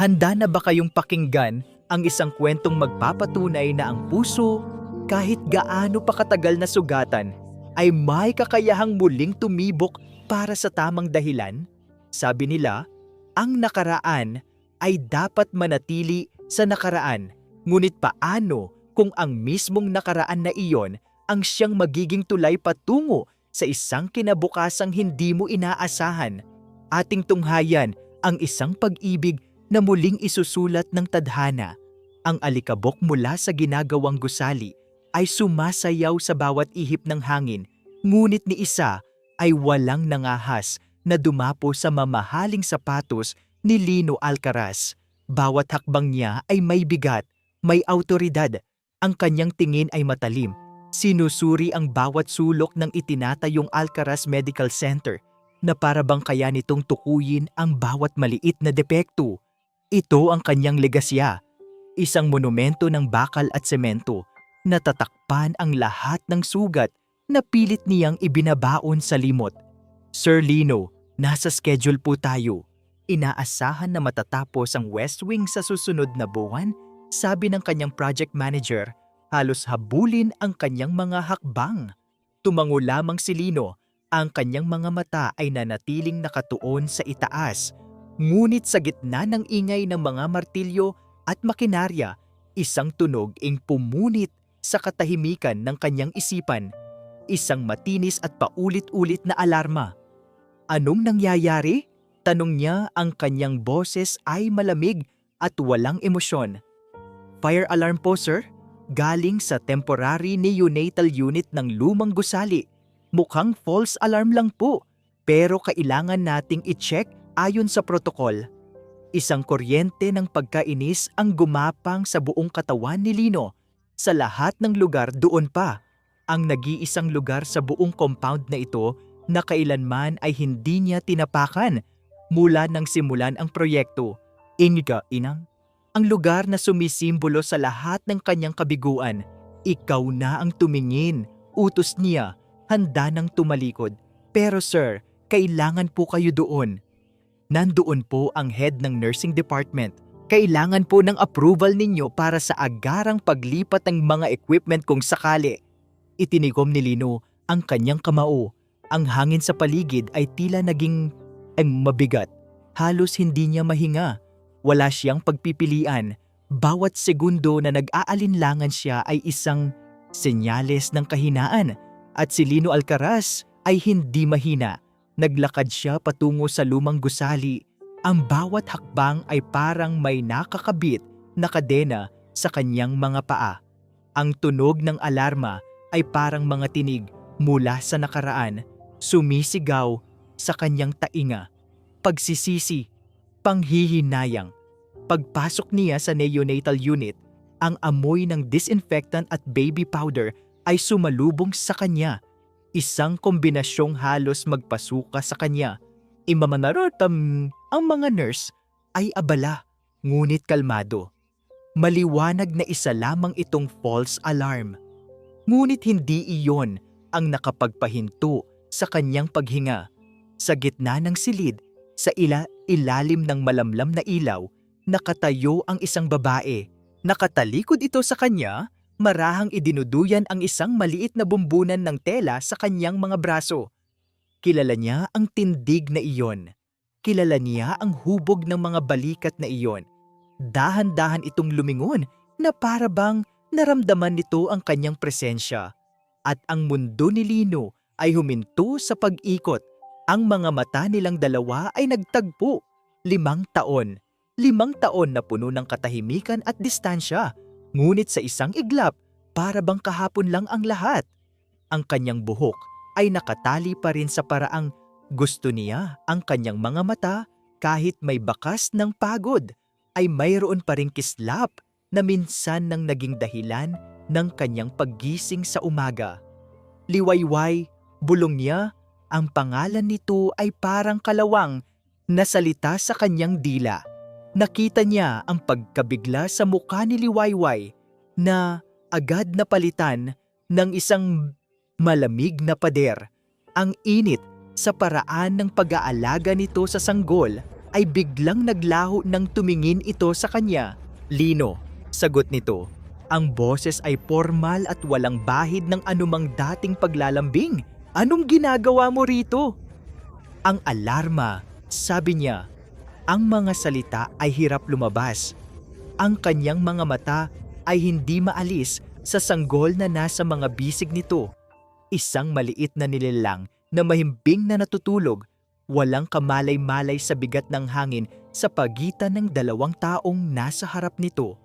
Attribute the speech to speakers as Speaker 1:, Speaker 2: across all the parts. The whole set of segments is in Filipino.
Speaker 1: Handa na ba kayong pakinggan ang isang kwentong magpapatunay na ang puso, kahit gaano pa katagal na sugatan, ay may kakayahang muling tumibok para sa tamang dahilan? Sabi nila, ang nakaraan ay dapat manatili sa nakaraan. Ngunit paano kung ang mismong nakaraan na iyon ang siyang magiging tulay patungo sa isang kinabukasang hindi mo inaasahan? Ating tunghayan ang isang pag-ibig na muling isusulat ng tadhana. Ang alikabok mula sa ginagawang gusali ay sumasayaw sa bawat ihip ng hangin, ngunit ni isa ay walang nangahas na dumapo sa mamahaling sapatos ni Lino Alcaraz. Bawat hakbang niya ay may bigat, may awtoridad. Ang kanyang tingin ay matalim. Sinusuri ang bawat sulok ng itinatayong Alcaraz Medical Center na para bang kaya nitong tukuyin ang bawat maliit na depekto. Ito ang kanyang legasya, isang monumento ng bakal at semento na tatakpan ang lahat ng sugat na pilit niyang ibinabaon sa limot. Sir Lino, nasa schedule po tayo. Inaasahan na matatapos ang West Wing sa susunod na buwan, sabi ng kanyang project manager. Halos habulin ang kanyang mga hakbang. Tumango lamang si Lino, ang kanyang mga mata ay nanatiling nakatuon sa itaas. Ngunit sa gitna ng ingay ng mga martilyo at makinarya, isang tunog ang pumunit sa katahimikan ng kanyang isipan. Isang matinis at paulit-ulit na alarma. Anong nangyayari? Tanong niya, ang kanyang boses ay malamig at walang emosyon. Fire alarm po, sir. Galing sa temporary neonatal unit ng lumang gusali. Mukhang false alarm lang po, pero kailangan nating i-check ayon sa protokol. Isang kuryente ng pagkainis ang gumapang sa buong katawan ni Lino. Sa lahat ng lugar doon pa, ang nag-iisang lugar sa buong compound na ito na kailanman ay hindi niya tinapakan mula nang simulan ang proyekto. Inang, ang lugar na sumisimbolo sa lahat ng kanyang kabiguan. Ikaw na ang tumingin, utos niya, handa nang tumalikod. Pero sir, kailangan po kayo doon. Nandoon po ang head ng nursing department. Kailangan po ng approval ninyo para sa agarang paglipat ng mga equipment kung sakali. Itinigom ni Lino ang kanyang kamao. Ang hangin sa paligid ay tila naging mabigat. Halos hindi niya mahinga. Wala siyang pagpipilian. Bawat segundo na nag-aalinlangan siya ay isang senyales ng kahinaan. At si Lino Alcaraz ay hindi mahina. Naglakad siya patungo sa lumang gusali. Ang bawat hakbang ay parang may nakakabit na kadena sa kanyang mga paa. Ang tunog ng alarma ay parang mga tinig mula sa nakaraan, sumisigaw sa kanyang tainga. Pagsisisi, panghihinayang. Pagpasok niya sa neonatal unit, ang amoy ng disinfectant at baby powder ay sumalubong sa kanya. Isang kombinasyong halos magpasuka sa kanya. Imamanarotam, ang mga nurse ay abala, ngunit kalmado. Maliwanag na isa lamang itong false alarm. Ngunit hindi iyon ang nakapagpahinto sa kanyang paghinga. Sa gitna ng silid, sa ilalim ng malamlam na ilaw, nakatayo ang isang babae. Nakatalikod ito sa kanya, marahang idinuduyan ang isang maliit na bumbunan ng tela sa kanyang mga braso. Kilala niya ang tindig na iyon. Kilala niya ang hubog ng mga balikat na iyon. Dahan-dahan itong lumingon na para bang naramdaman nito ang kanyang presensya. At ang mundo ni Lino ay huminto sa pag-ikot. Ang mga mata nilang dalawa ay nagtagpo. 5 taon. 5 taon na puno ng katahimikan at distansya. Ngunit sa isang iglap, para bang kahapon lang ang lahat. Ang kanyang buhok ay nakatali pa rin sa paraang gusto niya. Ang kanyang mga mata, kahit may bakas ng pagod, ay mayroon pa ring kislap na minsan nang naging dahilan ng kanyang paggising sa umaga. Liwayway, bulong niya, ang pangalan nito ay parang kalawang na salita sa kanyang dila. Nakita niya ang pagkabigla sa mukha ni Liwayway na agad na palitan ng isang malamig na pader. Ang init sa paraan ng pag-aalaga nito sa sanggol ay biglang naglaho nang tumingin ito sa kanya. "Lino," sagot nito. Ang boses ay formal at walang bahid ng anumang dating paglalambing. "Anong ginagawa mo rito?" Ang alarma, sabi niya. Ang mga salita ay hirap lumabas. Ang kanyang mga mata ay hindi maalis sa sanggol na nasa mga bisig nito. Isang maliit na nilalang na mahimbing na natutulog, walang kamalay-malay sa bigat ng hangin sa pagitan ng dalawang taong nasa harap nito.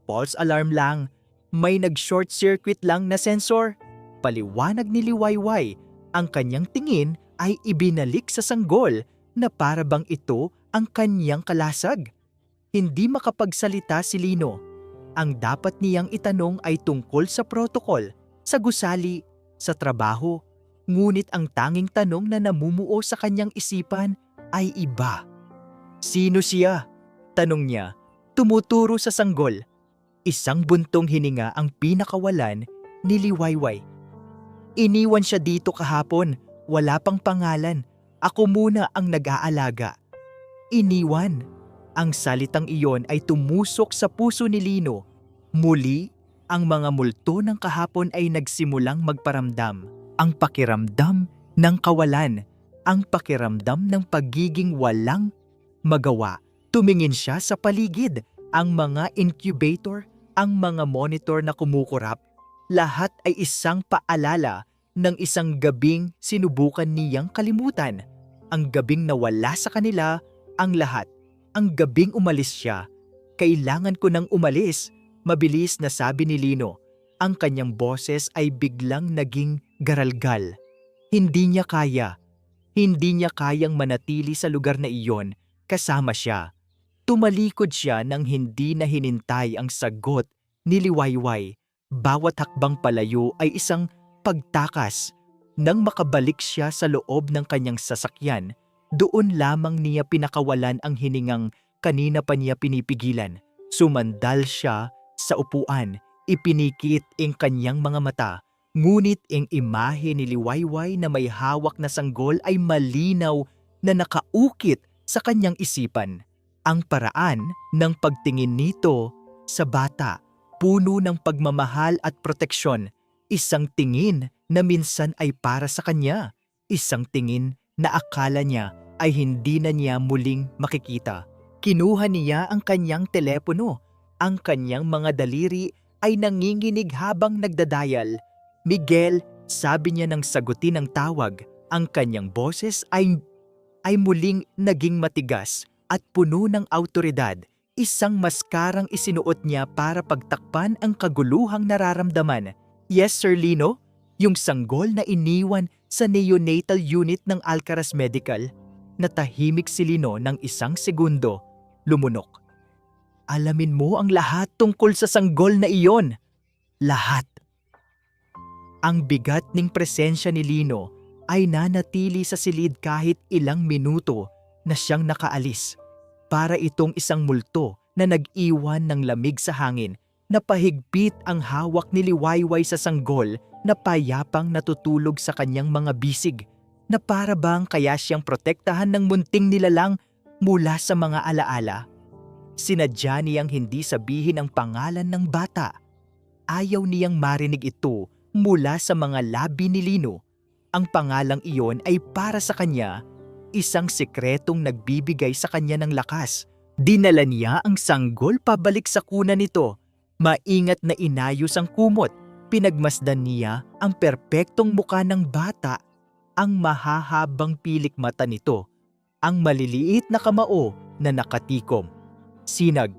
Speaker 1: "False alarm lang. May nag-short circuit lang na sensor." Paliwanag ni Liwayway. Ang kanyang tingin ay ibinalik sa sanggol na para bang ito ang kanyang kalasag. Hindi makapagsalita si Lino. Ang dapat niyang itanong ay tungkol sa protokol, sa gusali, sa trabaho. Ngunit ang tanging tanong na namumuo sa kanyang isipan ay iba. "Sino siya?" tanong niya, tumuturo sa sanggol. Isang buntong hininga ang pinakawalan ni Liwayway. "Iniwan siya dito kahapon, wala pang pangalan. Ako muna ang nag-aalaga." Iniwan. Ang salitang iyon ay tumusok sa puso ni Lino. Muli, ang mga multo ng kahapon ay nagsimulang magparamdam. Ang pakiramdam ng kawalan, ang pakiramdam ng pagiging walang magawa. Tumingin siya sa paligid, ang mga incubator, ang mga monitor na kumukurap. Lahat ay isang paalala ng isang gabing sinubukan niyang kalimutan. Ang gabing nawala sa kanila ang lahat. Ang gabing umalis siya. "Kailangan ko nang umalis," mabilis na sabi ni Lino. Ang kanyang boses ay biglang naging garalgal. Hindi niya kaya. Hindi niya kayang manatili sa lugar na iyon kasama siya. Tumalikod siya nang hindi na hinintay ang sagot ni Liwayway. Bawat hakbang palayo ay isang pagtakas. Nang makabalik siya sa loob ng kanyang sasakyan, doon lamang niya pinakawalan ang hiningang kanina pa niya pinipigilan. Sumandal siya sa upuan, ipinikit ang kanyang mga mata. Ngunit ang imahe ni Liwayway na may hawak na sanggol ay malinaw na nakaukit sa kanyang isipan. Ang paraan ng pagtingin nito sa bata, puno ng pagmamahal at proteksyon. Isang tingin na minsan ay para sa kanya. Isang tingin na akala niya ay hindi na niya muling makikita. Kinuha niya ang kanyang telepono. Ang kanyang mga daliri ay nanginginig habang nagdadayal. "Miguel," sabi niya nang sagutin ang tawag. Ang kanyang boses ay muling naging matigas at puno ng awtoridad. Isang maskarang isinuot niya para pagtakpan ang kaguluhang nararamdaman. "Yes, Sir Lino?" Yung sanggol na iniwan sa neonatal unit ng Alcaraz Medical. Natahimik si Lino ng isang segundo. Lumunok. "Alamin mo ang lahat tungkol sa sanggol na iyon." Lahat. Ang bigat ng presensya ni Lino ay nanatili sa silid kahit ilang minuto na siyang nakaalis. Para itong isang multo na nag-iwan ng lamig sa hangin. Napahigpit ang hawak ni Liwayway sa sanggol na payapang natutulog sa kanyang mga bisig, na para bang kaya siyang protektahan ng munting nilalang mula sa mga alaala. Sinadya niyang hindi sabihin ang pangalan ng bata. Ayaw niyang marinig ito mula sa mga labi ni Lino. Ang pangalang iyon ay para sa kanya, isang sikretong nagbibigay sa kanya ng lakas. Dinala niya ang sanggol pabalik sa kuna nito. Maingat na inayos ang kumot. Pinagmasdan niya ang perpektong muka ng bata, ang mahahabang pilik mata nito, ang maliliit na kamao na nakatikom. Sinag.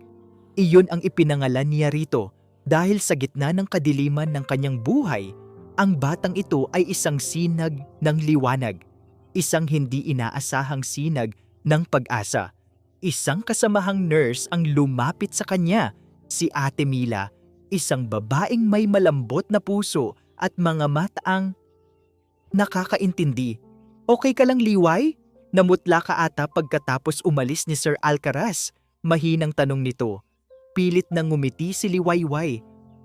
Speaker 1: Iyon ang ipinangalan niya rito dahil sa gitna ng kadiliman ng kanyang buhay, ang batang ito ay isang sinag ng liwanag. Isang hindi inaasahang sinag ng pag-asa. Isang kasamahang nurse ang lumapit sa kanya, si Ate Mila, isang babaeng may malambot na puso at mga mataang nakakaintindi. "Okay ka lang, Liway? Namutla ka ata pagkatapos umalis ni Sir Alcaraz?" Mahinang tanong nito. Pilit nang ngumiti si Liwayway.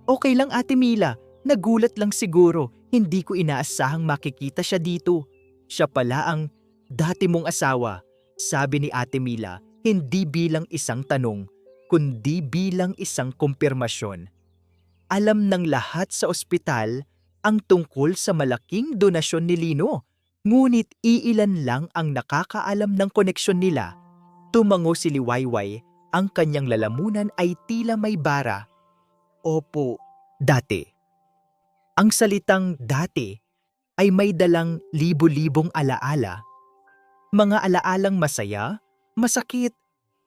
Speaker 1: "Okay lang, Ate Mila. Nagulat lang siguro. Hindi ko inaasahang makikita siya dito. Siya pala ang dati mong asawa." Sabi ni Ate Mila, hindi bilang isang tanong, kundi bilang isang kumpirmasyon. Alam ng lahat sa ospital ang tungkol sa malaking donasyon ni Lino, ngunit iilan lang ang nakakaalam ng koneksyon nila. Tumango si Liwayway, ang kanyang lalamunan ay tila may bara. Opo, dati. Ang salitang dati ay may dalang libo-libong alaala. Mga alaalang masaya, masakit,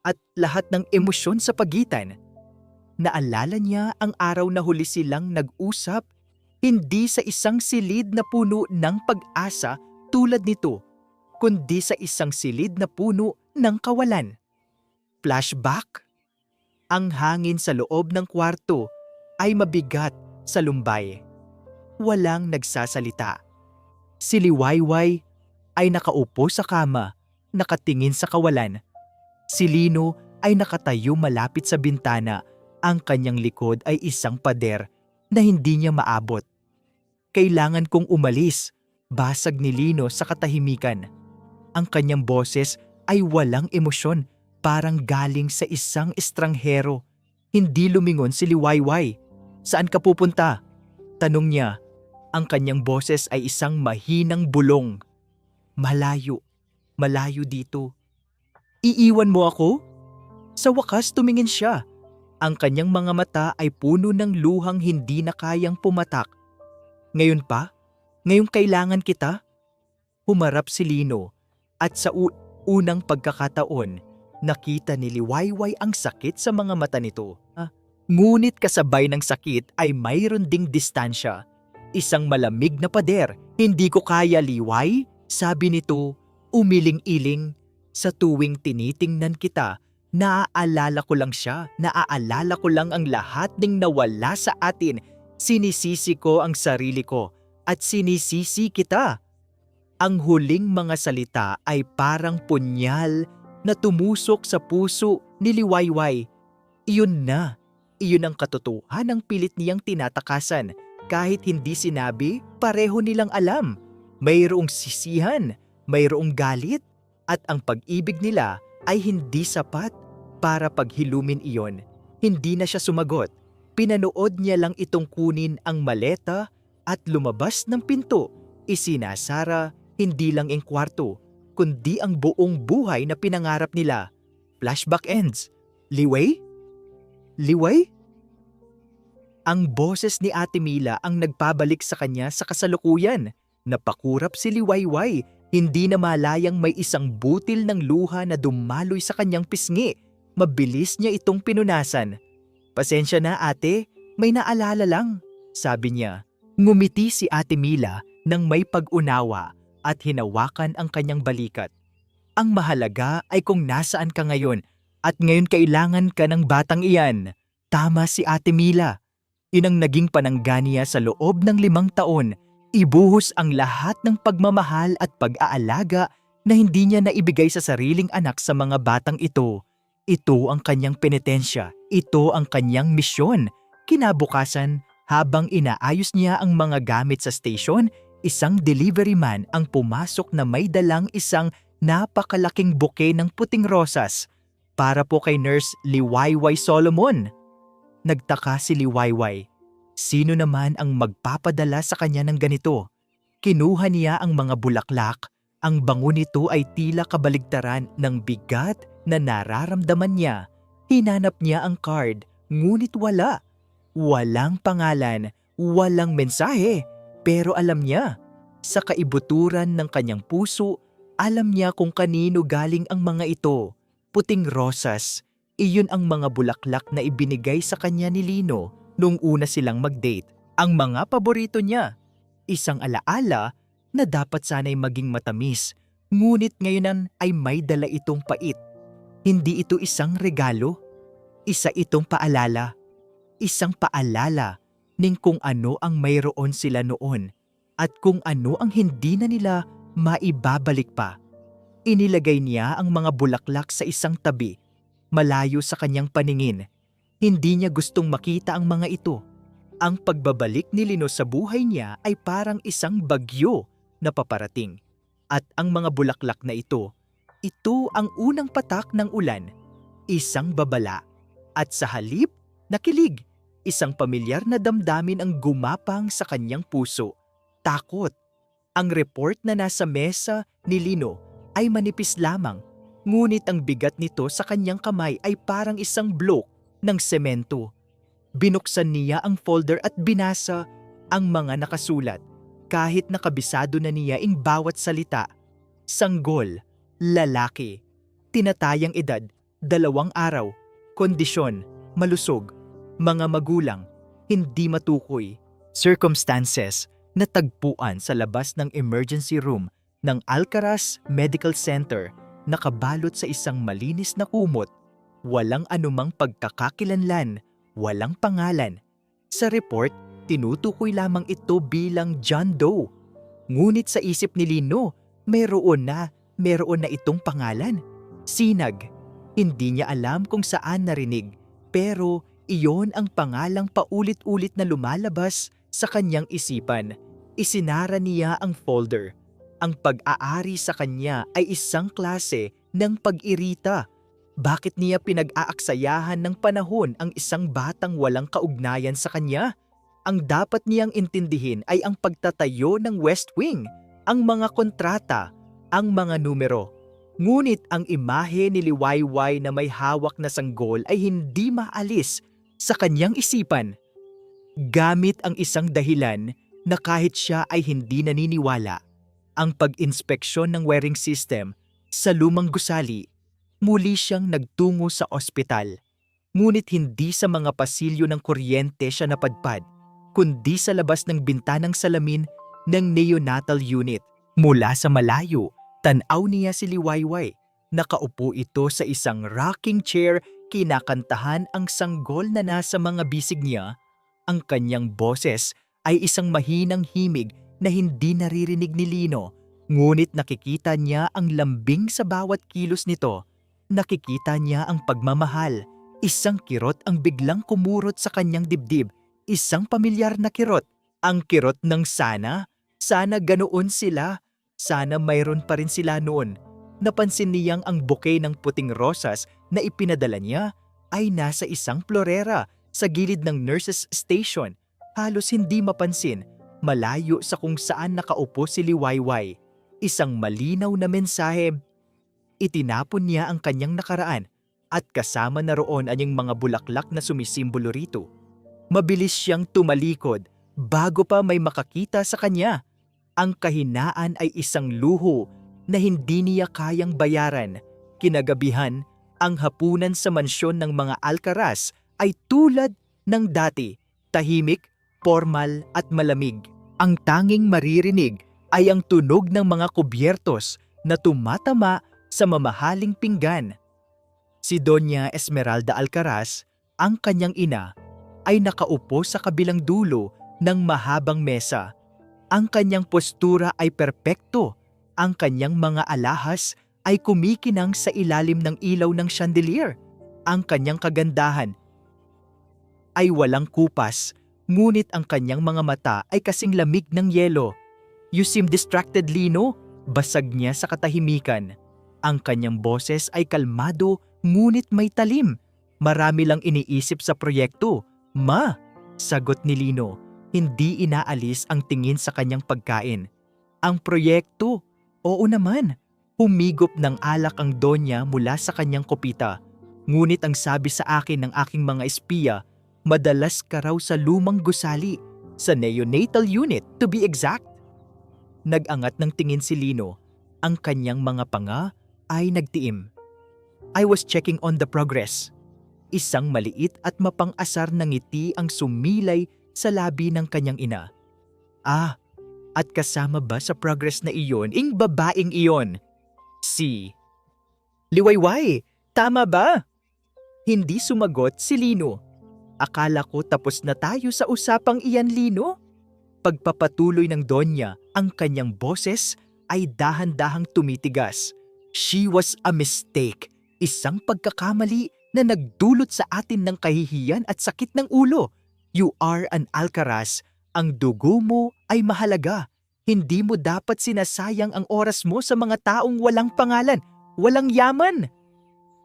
Speaker 1: at lahat ng emosyon sa pagitan. Naalala niya ang araw na huli silang nag-usap, hindi sa isang silid na puno ng pag-asa tulad nito, kundi sa isang silid na puno ng kawalan. Flashback? Ang hangin sa loob ng kwarto ay mabigat sa lumbay. Walang nagsasalita. Si Liwayway ay nakaupo sa kama, nakatingin sa kawalan. Si Lino ay nakatayo malapit sa bintana. Ang kanyang likod ay isang pader na hindi niya maabot. Kailangan kong umalis, basag ni Lino sa katahimikan. Ang kanyang boses ay walang emosyon, parang galing sa isang estranghero. Hindi lumingon si Liwayway. Saan ka pupunta? Tanong niya. Ang kanyang boses ay isang mahinang bulong. Malayo, malayo dito. Iiwan mo ako? Sa wakas tumingin siya. Ang kanyang mga mata ay puno ng luhang hindi na kayang pumatak. Ngayon pa? Ngayong kailangan kita? Humarap si Lino at sa unang pagkakataon, nakita ni Liwayway ang sakit sa mga mata nito. Ngunit kasabay ng sakit ay mayroon ding distansya. Isang malamig na pader. Hindi ko kaya, Liway, sabi nito, umiling-iling. Sa tuwing tinitingnan kita, naaalala ko lang siya, naaalala ko lang ang lahat ng nawala sa atin. Sinisisi ko ang sarili ko at sinisisi kita. Ang huling mga salita ay parang punyal na tumusok sa puso ni Liwayway. Iyon na, iyon ang katotohanan ng pilit niyang tinatakasan. Kahit hindi sinabi, pareho nilang alam. Mayroong sisihan, mayroong galit, at ang pag-ibig nila ay hindi sapat para paghilumin iyon. Hindi na siya sumagot. Pinanood niya lang itong kunin ang maleta at lumabas ng pinto. Isinasara hindi lang ang kwarto, kundi ang buong buhay na pinangarap nila. Flashback ends. Liway? Liway? Ang boses ni Ate Mila ang nagpabalik sa kanya sa kasalukuyan. Napakurap si Liwayway, hindi na malayang may isang butil ng luha na dumaloy sa kanyang pisngi. Mabilis niya itong pinunasan. Pasensya na ate, may naalala lang, sabi niya. Ngumiti si Ate Mila nang may pag-unawa at hinawakan ang kanyang balikat. Ang mahalaga ay kung nasaan ka ngayon at ngayon kailangan ka ng batang iyan. Tama si Ate Mila. Inang naging panangga niya sa loob ng 5 taon, ibuhos ang lahat ng pagmamahal at pag-aalaga na hindi niya naibigay sa sariling anak sa mga batang ito. Ito ang kanyang penitensya, ito ang kanyang misyon. Kinabukasan, habang inaayos niya ang mga gamit sa station, isang delivery man ang pumasok na may dalang isang napakalaking buke ng puting rosas para po kay Nurse Liwayway Solomon. Nagtaka si Liwayway. Sino naman ang magpapadala sa kanya ng ganito? Kinuha niya ang mga bulaklak. Ang bango nito ay tila kabaligtaran ng bigat na nararamdaman niya. Hinanap niya ang card, ngunit wala. Walang pangalan, walang mensahe. Pero alam niya, sa kaibuturan ng kanyang puso, alam niya kung kanino galing ang mga ito. Puting rosas. Iyon ang mga bulaklak na ibinigay sa kanya ni Lino nung una silang mag-date. Ang mga paborito niya. Isang alaala na dapat sana'y maging matamis, ngunit ngayon ay may dala itong pait. Hindi ito isang regalo, isa itong paalala. Isang paalala ning kung ano ang mayroon sila noon at kung ano ang hindi na nila maibabalik pa. Inilagay niya ang mga bulaklak sa isang tabi, malayo sa kanyang paningin. Hindi niya gustong makita ang mga ito. Ang pagbabalik ni Lino sa buhay niya ay parang isang bagyo na paparating. At ang mga bulaklak na ito, Ito ang unang patak ng ulan, isang babala. At sa halip, nakilig, isang pamilyar na damdamin ang gumapang sa kanyang puso. Takot. Ang report na nasa mesa ni Lino ay manipis lamang, ngunit ang bigat nito sa kanyang kamay ay parang isang block ng semento. Binuksan niya ang folder at binasa ang mga nakasulat. Kahit nakabisado na niya ang bawat salita. Sanggol, lalaki, tinatayang edad, 2 araw, kondisyon, malusog, mga magulang, hindi matukoy, circumstances, natagpuan sa labas ng emergency room ng Alcaraz Medical Center, nakabalot sa isang malinis na kumot, walang anumang pagkakakilanlan, walang pangalan. Sa report, tinutukoy lamang ito bilang John Doe. Ngunit sa isip ni Lino, meron na itong pangalan. Sinag. Hindi niya alam kung saan narinig, pero iyon ang pangalang paulit-ulit na lumalabas sa kanyang isipan. Isinara niya ang folder. Ang pag-aari sa kanya ay isang klase ng pag-irita. Bakit niya pinag-aaksayahan ng panahon ang isang batang walang kaugnayan sa kanya? Ang dapat niyang intindihin ay ang pagtatayo ng West Wing, ang mga kontrata, ang mga numero. Ngunit ang imahe ni Liwayway na may hawak na sanggol ay hindi maalis sa kanyang isipan. Gamit ang isang dahilan na kahit siya ay hindi naniniwala, ang pag-inspeksyon ng wiring system sa lumang gusali, muli siyang nagtungo sa ospital. Ngunit hindi sa mga pasilyo ng kuryente siya napadpad, kundi sa labas ng bintanang salamin ng neonatal unit. Mula sa malayo, tanaw niya si Liwayway. Nakaupo ito sa isang rocking chair, kinakantahan ang sanggol na nasa mga bisig niya. Ang kanyang boses ay isang mahinang himig na hindi naririnig ni Lino, ngunit nakikita niya ang lambing sa bawat kilos nito. Nakikita niya ang pagmamahal, isang kirot ang biglang kumurot sa kanyang dibdib. Isang pamilyar na kirot, ang kirot ng sana ganoon sila, sana mayroon pa rin sila noon. Napansin niyang ang bouquet ng puting rosas na ipinadala niya ay nasa isang florera sa gilid ng nurses station, halos hindi mapansin, malayo sa kung saan nakaupo si Liwayway. Isang malinaw na mensahe. Itinapon niya ang kanyang nakaraan at kasama na roon ang mga bulaklak na sumisimbolo rito. Mabilis siyang tumalikod bago pa may makakita sa kanya. Ang kahinaan ay isang luho na hindi niya kayang bayaran. Kinagabihan, ang hapunan sa mansyon ng mga Alcaraz ay tulad ng dati, tahimik, formal at malamig. Ang tanging maririnig ay ang tunog ng mga kubyertos na tumatama sa mamahaling pinggan. Si Doña Esmeralda Alcaraz, ang kanyang ina, ay nakaupo sa kabilang dulo ng mahabang mesa. Ang kanyang postura ay perpekto. Ang kanyang mga alahas ay kumikinang sa ilalim ng ilaw ng chandelier. Ang kanyang kagandahan ay walang kupas, ngunit ang kanyang mga mata ay kasing lamig ng yelo. "You seem distracted, Lino," basag niya sa katahimikan. Ang kanyang boses ay kalmado ngunit may talim. "Marami lang iniisip sa proyekto, Ma," sagot ni Lino. Hindi inaalis ang tingin sa kanyang pagkain. "Ang proyekto? Oo naman." Humigop ng alak ang Donya mula sa kanyang kopita. "Ngunit ang sabi sa akin ng aking mga espiya, madalas ka raw sa lumang gusali, sa neonatal unit to be exact." Nag-angat ng tingin si Lino. Ang kanyang mga panga ay nagtiim. "I was checking on the progress." Isang maliit at mapang-asar na ngiti ang sumilay sa labi ng kanyang ina. "Ah, at kasama ba sa progress na iyon, ing babaeng iyon? Si Liwayway, tama ba?" Hindi sumagot si Lino. "Akala ko tapos na tayo sa usapang iyan, Lino." Pagpapatuloy ng Donya, ang kanyang boses ay dahan-dahang tumitigas. "She was a mistake, isang pagkakamali na nagdulot sa atin ng kahihiyan at sakit ng ulo. You are an Alcaraz, ang dugo mo ay mahalaga. Hindi mo dapat sinasayang ang oras mo sa mga taong walang pangalan." walang yaman.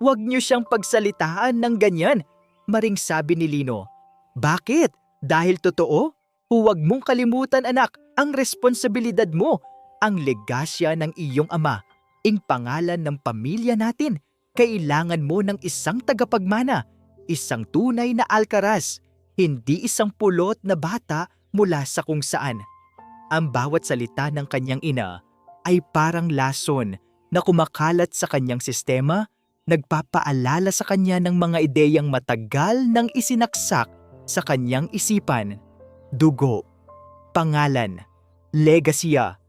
Speaker 1: Huwag niyo siyang pagsalitaan ng ganyan, maring sabi ni Lino. Bakit? Dahil totoo? Huwag mong kalimutan anak, ang responsibilidad mo, ang legasya ng iyong ama, ang pangalan ng pamilya natin. Kailangan mo ng isang tagapagmana, isang tunay na Alcaraz, hindi isang pulot na bata mula sa kung saan. Ang bawat salita ng kanyang ina ay parang lason na kumakalat sa kanyang sistema, nagpapaalala sa kanya ng mga ideyang matagal nang isinaksak sa kanyang isipan. Dugo, pangalan, legasya,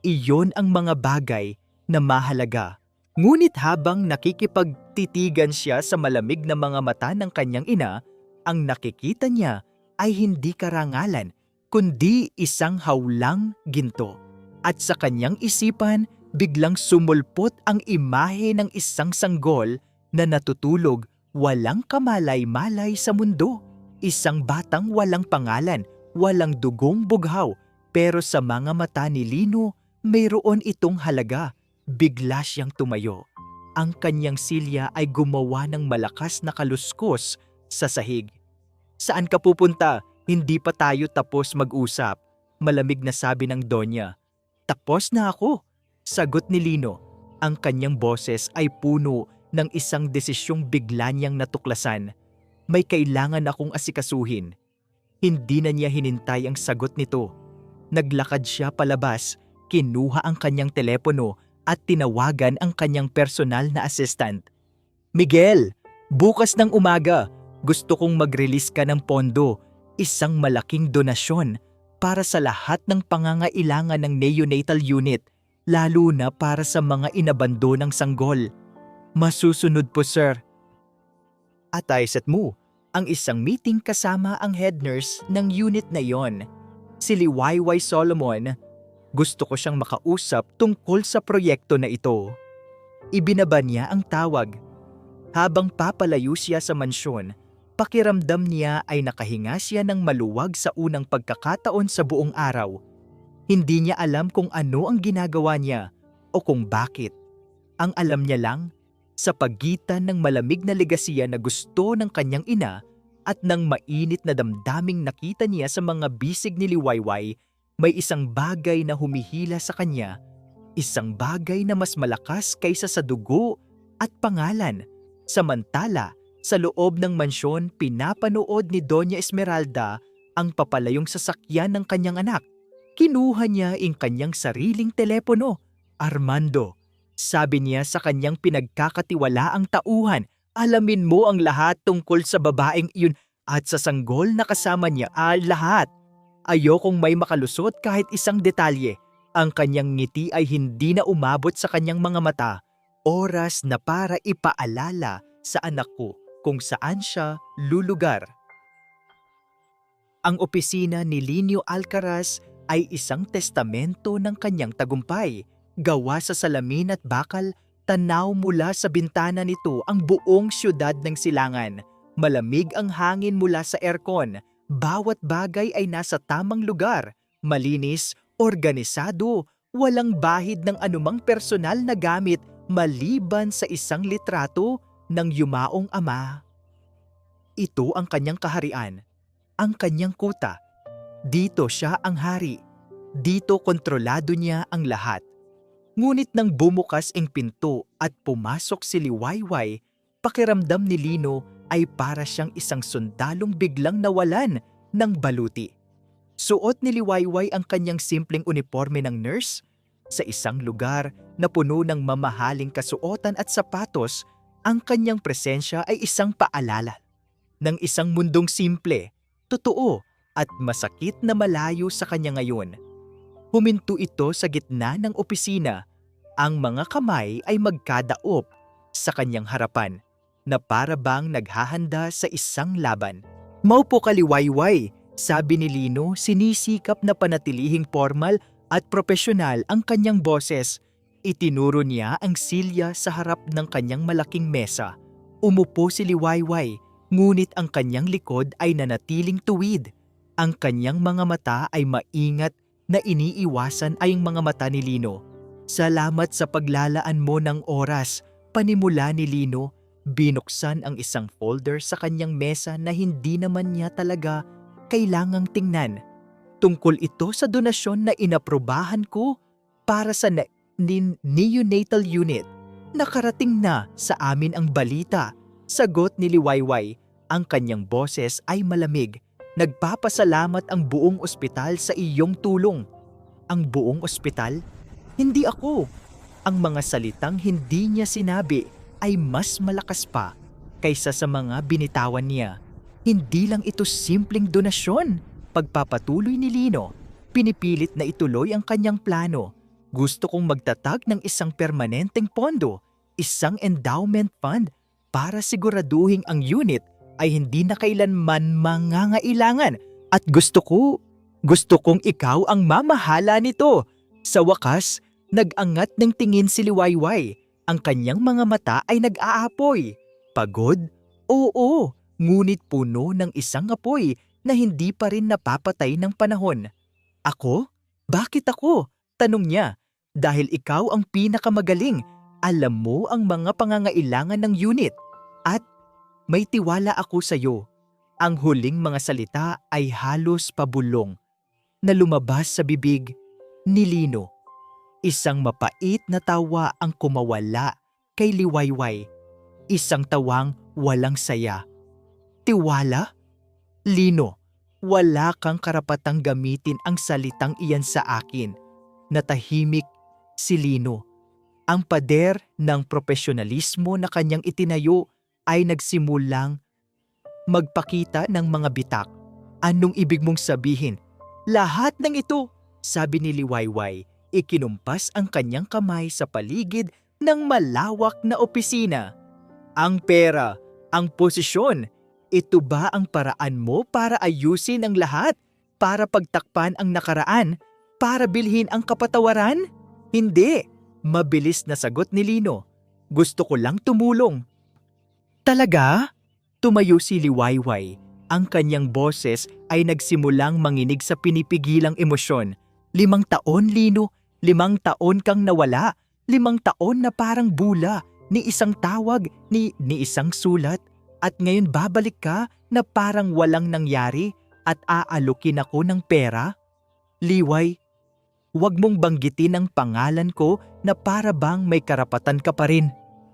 Speaker 1: iyon ang mga bagay na mahalaga. Ngunit habang nakikipagtitigan siya sa malamig na mga mata ng kanyang ina, ang nakikita niya ay hindi karangalan, kundi isang hawlang ginto. At sa kanyang isipan, biglang sumulpot ang imahe ng isang sanggol na natutulog walang kamalay-malay sa mundo. Isang batang walang pangalan, walang dugong bughaw, pero sa mga mata ni Lino, mayroon itong halaga. Bigla siyang tumayo. Ang kanyang silya ay gumawa ng malakas na kaluskos sa sahig. Saan ka pupunta? Hindi pa tayo tapos mag-usap, malamig na sabi ng Donya. Tapos na ako, sagot ni Lino. Ang kanyang boses ay puno ng isang desisyong bigla niyang natuklasan. May kailangan akong asikasuhin. Hindi na niya hinintay ang sagot nito. Naglakad siya palabas, kinuha ang kanyang telepono at tinawagan ang kanyang personal na assistant. Miguel, bukas ng umaga, gusto kong mag-release ka ng pondo, isang malaking donasyon para sa lahat ng pangangailangan ng neonatal unit, lalo na para sa mga inabandonang sanggol. Masusunod po, sir. At set mo ang isang meeting kasama ang head nurse ng unit na yon, si Liwayway Solomon. Gusto ko siyang makausap tungkol sa proyekto na ito. Ibinaba niya ang tawag. Habang papalayo siya sa mansyon, pakiramdam niya ay nakahinga siya ng maluwag sa unang pagkakataon sa buong araw. Hindi niya alam kung ano ang ginagawa niya o kung bakit. Ang alam niya lang, sa pagitan ng malamig na legasiya na gusto ng kanyang ina at ng mainit na damdaming nakita niya sa mga bisig ni Liwayway, may isang bagay na humihila sa kanya, isang bagay na mas malakas kaysa sa dugo at pangalan. Samantala, sa loob ng mansyon, pinapanood ni Doña Esmeralda ang papalayong sasakyan ng kanyang anak. Kinuha niya ang kanyang sariling telepono. Armando, sabi niya sa kanyang pinagkakatiwalaang tauhan, alamin mo ang lahat tungkol sa babaeng iyon at sa sanggol na kasama niya, lahat. Ayokong may makalusot kahit isang detalye. Ang kanyang ngiti ay hindi na umabot sa kanyang mga mata. Oras na para ipaalala sa anak ko kung saan siya lulugar. Ang opisina ni Lino Alcaraz ay isang testamento ng kanyang tagumpay. Gawa sa salamin at bakal, tanaw mula sa bintana nito ang buong siyudad ng Silangan. Malamig ang hangin mula sa aircon. Bawat bagay ay nasa tamang lugar. Malinis, organisado, walang bahid ng anumang personal na gamit maliban sa isang litrato ng yumaong ama. Ito ang kanyang kaharian, ang kanyang kuta. Dito siya ang hari. Dito kontrolado niya ang lahat. Ngunit nang bumukas ang pinto at pumasok si Liwayway, pakiramdam ni Lino ay para siyang isang sundalong biglang nawalan ng baluti. Suot ni Liwayway ang kanyang simpleng uniforme ng nurse. Sa isang lugar na puno ng mamahaling kasuotan at sapatos, ang kanyang presensya ay isang paalala ng isang mundong simple, totoo at masakit na malayo sa kanya ngayon. Huminto ito sa gitna ng opisina. Ang mga kamay ay magkadaop sa kanyang harapan na para bang naghahanda sa isang laban. Maupo ka, Liwayway, sabi ni Lino, sinisikap na panatilihing formal at propesyonal ang kanyang boses. Itinuro niya ang silya sa harap ng kanyang malaking mesa. Umupo si Liwayway, ngunit ang kanyang likod ay nanatiling tuwid. Ang kanyang mga mata ay maingat na iniiwasan ay ang mga mata ni Lino. Salamat sa paglalaan mo ng oras Panimula ni Lino, binuksan ang isang folder sa kanyang mesa na hindi naman niya talaga kailangang tingnan. Tungkol ito sa donasyon na inaprubahan ko para sa neonatal unit. Nakarating na sa amin ang balita. Sagot ni Liwayway. Ang kanyang boses ay malamig. Nagpapasalamat ang buong ospital sa iyong tulong. Ang buong ospital? Hindi ako. Ang mga salitang hindi niya sinabi ay mas malakas pa kaysa sa mga binitawan niya. Hindi lang ito simpleng donasyon. Pagpapatuloy ni Lino, pinipilit na ituloy ang kanyang plano. Gusto kong magtatag ng isang permanenteng pondo, isang endowment fund para siguraduhin ang unit ay hindi na kailanman mangangailangan at gusto kong ikaw ang mamahala nito. Sa wakas, nag-angat ng tingin si Liwayway. Ang kanyang mga mata ay nag-aapoy. Pagod? Oo, ngunit puno ng isang apoy na hindi pa rin napapatay ng panahon. Ako? Bakit ako? Tanong niya. Dahil ikaw ang pinakamagaling. Alam mo ang mga pangangailangan ng unit. At may tiwala ako sa iyo. Ang huling mga salita ay halos pabulong na lumabas sa bibig ni Lino. Isang mapait na tawa ang kumawala kay Liwayway. Isang tawang walang saya. Tiwala? Lino, wala kang karapatang gamitin ang salitang iyan sa akin. Natahimik si Lino. Ang pader ng profesionalismo na kanyang itinayo ay nagsimulang magpakita ng mga bitak. Anong ibig mong sabihin? Lahat ng ito, sabi ni Liwayway. Ikinumpas ang kanyang kamay sa paligid ng malawak na opisina. Ang pera, ang posisyon, ito ba ang paraan mo para ayusin ang lahat? Para pagtakpan ang nakaraan? Para bilhin ang kapatawaran? Hindi. Mabilis na sagot ni Lino. Gusto ko lang tumulong. Talaga? Tumayo si Liwayway. Ang kanyang boses ay nagsimulang manginig sa pinipigilang emosyon. 5 taon, Lino. 5 taon kang nawala. 5 taon na parang bula. Ni isang tawag, ni isang sulat. At ngayon babalik ka na parang walang nangyari at aalukin ako ng pera? Liway, huwag mong banggitin ang pangalan ko na para bang may karapatan ka pa rin.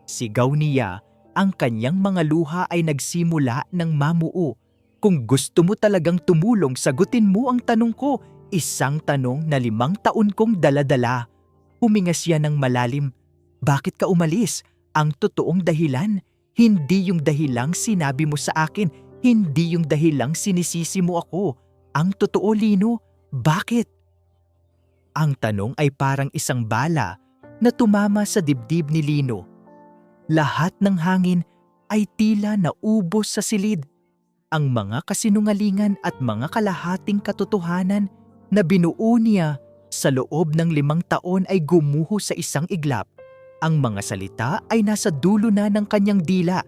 Speaker 1: Sigaw niya, ang kanyang mga luha ay nagsimula ng mamuo. Kung gusto mo talagang tumulong, sagutin mo ang tanong ko. Isang tanong na 5 taon kong daladala. Huminga siya ng malalim. Bakit ka umalis? Ang totoong dahilan. Hindi yung dahilang sinabi mo sa akin. Hindi yung dahilang sinisisi mo ako. Ang totoo, Lino, bakit? Ang tanong ay parang isang bala na tumama sa dibdib ni Lino. Lahat ng hangin ay tila naubos sa silid. Ang mga kasinungalingan at mga kalahating katotohanan na binuo niya sa loob ng 5 taon ay gumuho sa isang iglap. Ang mga salita ay nasa dulo na ng kanyang dila.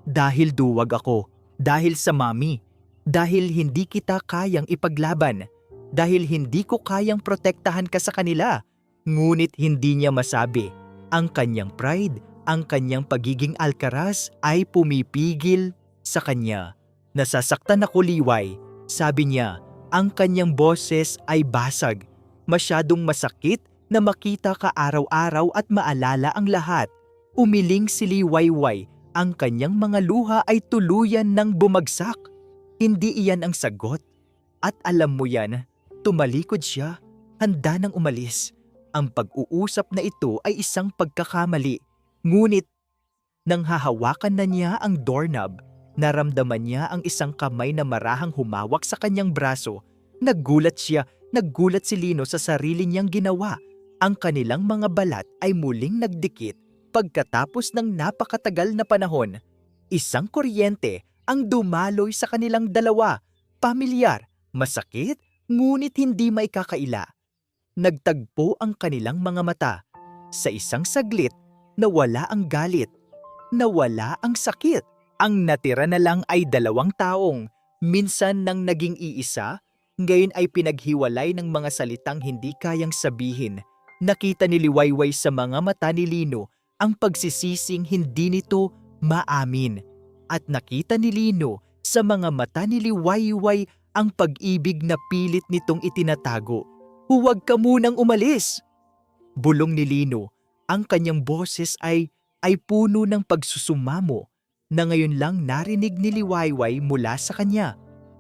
Speaker 1: Dahil duwag ako, dahil sa mami, dahil hindi kita kayang ipaglaban, dahil hindi ko kayang protektahan ka sa kanila. Ngunit hindi niya masabi. Ang kanyang pride, ang kanyang pagiging alkaraz ay pumipigil sa kanya. Nasasaktan ako, Liway, sabi niya. Ang kanyang boses ay basag. Masyadong masakit na makita ka araw-araw at maalala ang lahat. Umiling si Liwayway. Ang kanyang mga luha ay tuluyan ng bumagsak. Hindi iyan ang sagot. At alam mo yan, tumalikod siya, handa nang umalis. Ang pag-uusap na ito ay isang pagkakamali. Ngunit, nang hahawakan na niya ang doorknob, naramdaman niya ang isang kamay na marahang humawak sa kanyang braso. Naggulat si Lino sa sarili niyang ginawa. Ang kanilang mga balat ay muling nagdikit pagkatapos ng napakatagal na panahon. Isang kuryente ang dumaloy sa kanilang dalawa. Pamilyar, masakit, ngunit hindi maikakaila. Nagtagpo ang kanilang mga mata. Sa isang saglit, nawala ang galit. Nawala ang sakit. Ang natira na lang ay 2 taong, minsan nang naging iisa, ngayon ay pinaghiwalay ng mga salitang hindi kayang sabihin. Nakita ni Liwayway sa mga mata ni Lino ang pagsisising hindi nito maamin. At nakita ni Lino sa mga mata ni Liwayway ang pag-ibig na pilit nitong itinatago. "Huwag ka munang umalis!" Bulong ni Lino, ang kanyang boses ay puno ng pagsusumamo na ngayon lang narinig ni Liwayway mula sa kanya.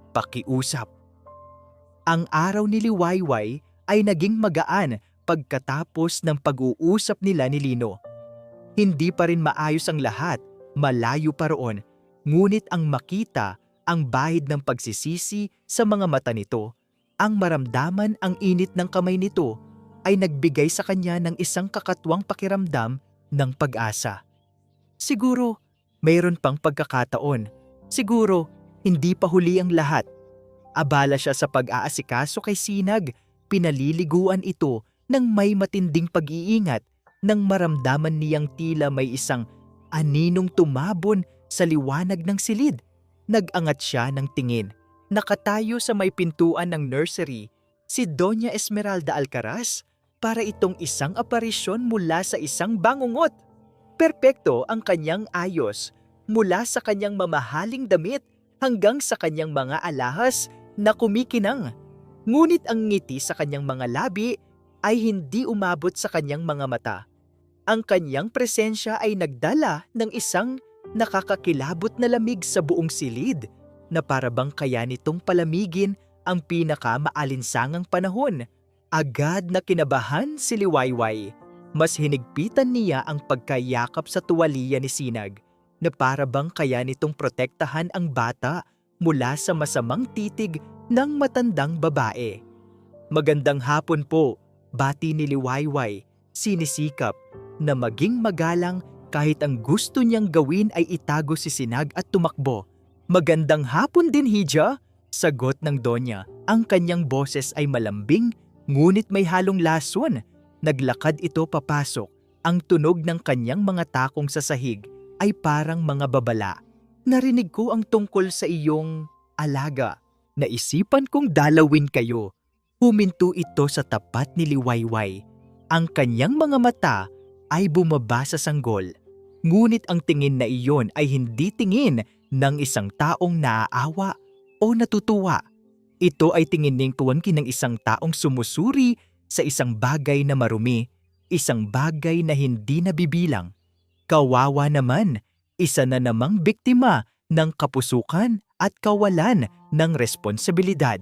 Speaker 1: Pakiusap. Ang araw ni Liwayway ay naging magaan pagkatapos ng pag-uusap nila ni Lino. Hindi pa rin maayos ang lahat, malayo pa roon, ngunit ang makita ang bahid ng pagsisisi sa mga mata nito, ang maramdaman ang init ng kamay nito, ay nagbigay sa kanya ng isang kakatuwang pakiramdam ng pag-asa. Siguro, mayroon pang pagkakataon. Siguro, hindi pa huli ang lahat. Abala siya sa pag-aasikaso kay Sinag, pinaliliguan ito ng may matinding pag-iingat nang maramdaman niyang tila may isang aninong tumabon sa liwanag ng silid. Nag-angat siya ng tingin. Nakatayo sa may pintuan ng nursery, si Doña Esmeralda Alcaraz para itong isang aparisyon mula sa isang bangungot. Perpekto ang kanyang ayos, mula sa kanyang mamahaling damit hanggang sa kanyang mga alahas na kumikinang. Ngunit ang ngiti sa kanyang mga labi ay hindi umabot sa kanyang mga mata. Ang kanyang presensya ay nagdala ng isang nakakakilabot na lamig sa buong silid na parabang kaya nitong palamigin ang pinakamaalinsangang panahon. Agad na kinabahan si Liwayway. Mas hinigpitan niya ang pagkayakap sa tuwalya ni Sinag na parabang kaya nitong protektahan ang bata mula sa masamang titig ng matandang babae. "Magandang hapon po," bati ni Liwayway, sinisikap na maging magalang kahit ang gusto niyang gawin ay itago si Sinag at tumakbo. "Magandang hapon din, Hija," sagot ng Donya. Ang kanyang boses ay malambing ngunit may halong lason. Naglakad ito papasok. Ang tunog ng kanyang mga takong sa sahig ay parang mga babala. "Narinig ko ang tungkol sa iyong alaga. Naisipan kong dalawin kayo." Huminto ito sa tapat ni Liwayway. Ang kanyang mga mata ay bumaba sa sanggol. Ngunit ang tingin na iyon ay hindi tingin ng isang taong naaawa o natutuwa. Ito ay tingin ng tuwangkin ng isang taong sumusuri sa isang bagay na marumi, isang bagay na hindi nabibilang. Kawawa naman, isa na namang biktima ng kapusukan at kawalan ng responsibilidad.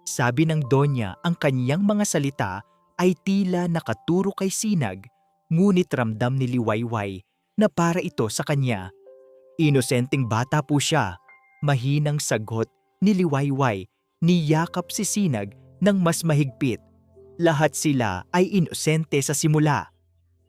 Speaker 1: Sabi ng Donya, ang kanyang mga salita ay tila nakaturo kay Sinag, ngunit ramdam ni Liwayway na para ito sa kanya. "Inosenteng bata po siya," mahinang sagot ni Liwayway. Niyakap si Sinag ng mas mahigpit. Lahat sila ay inosente sa simula.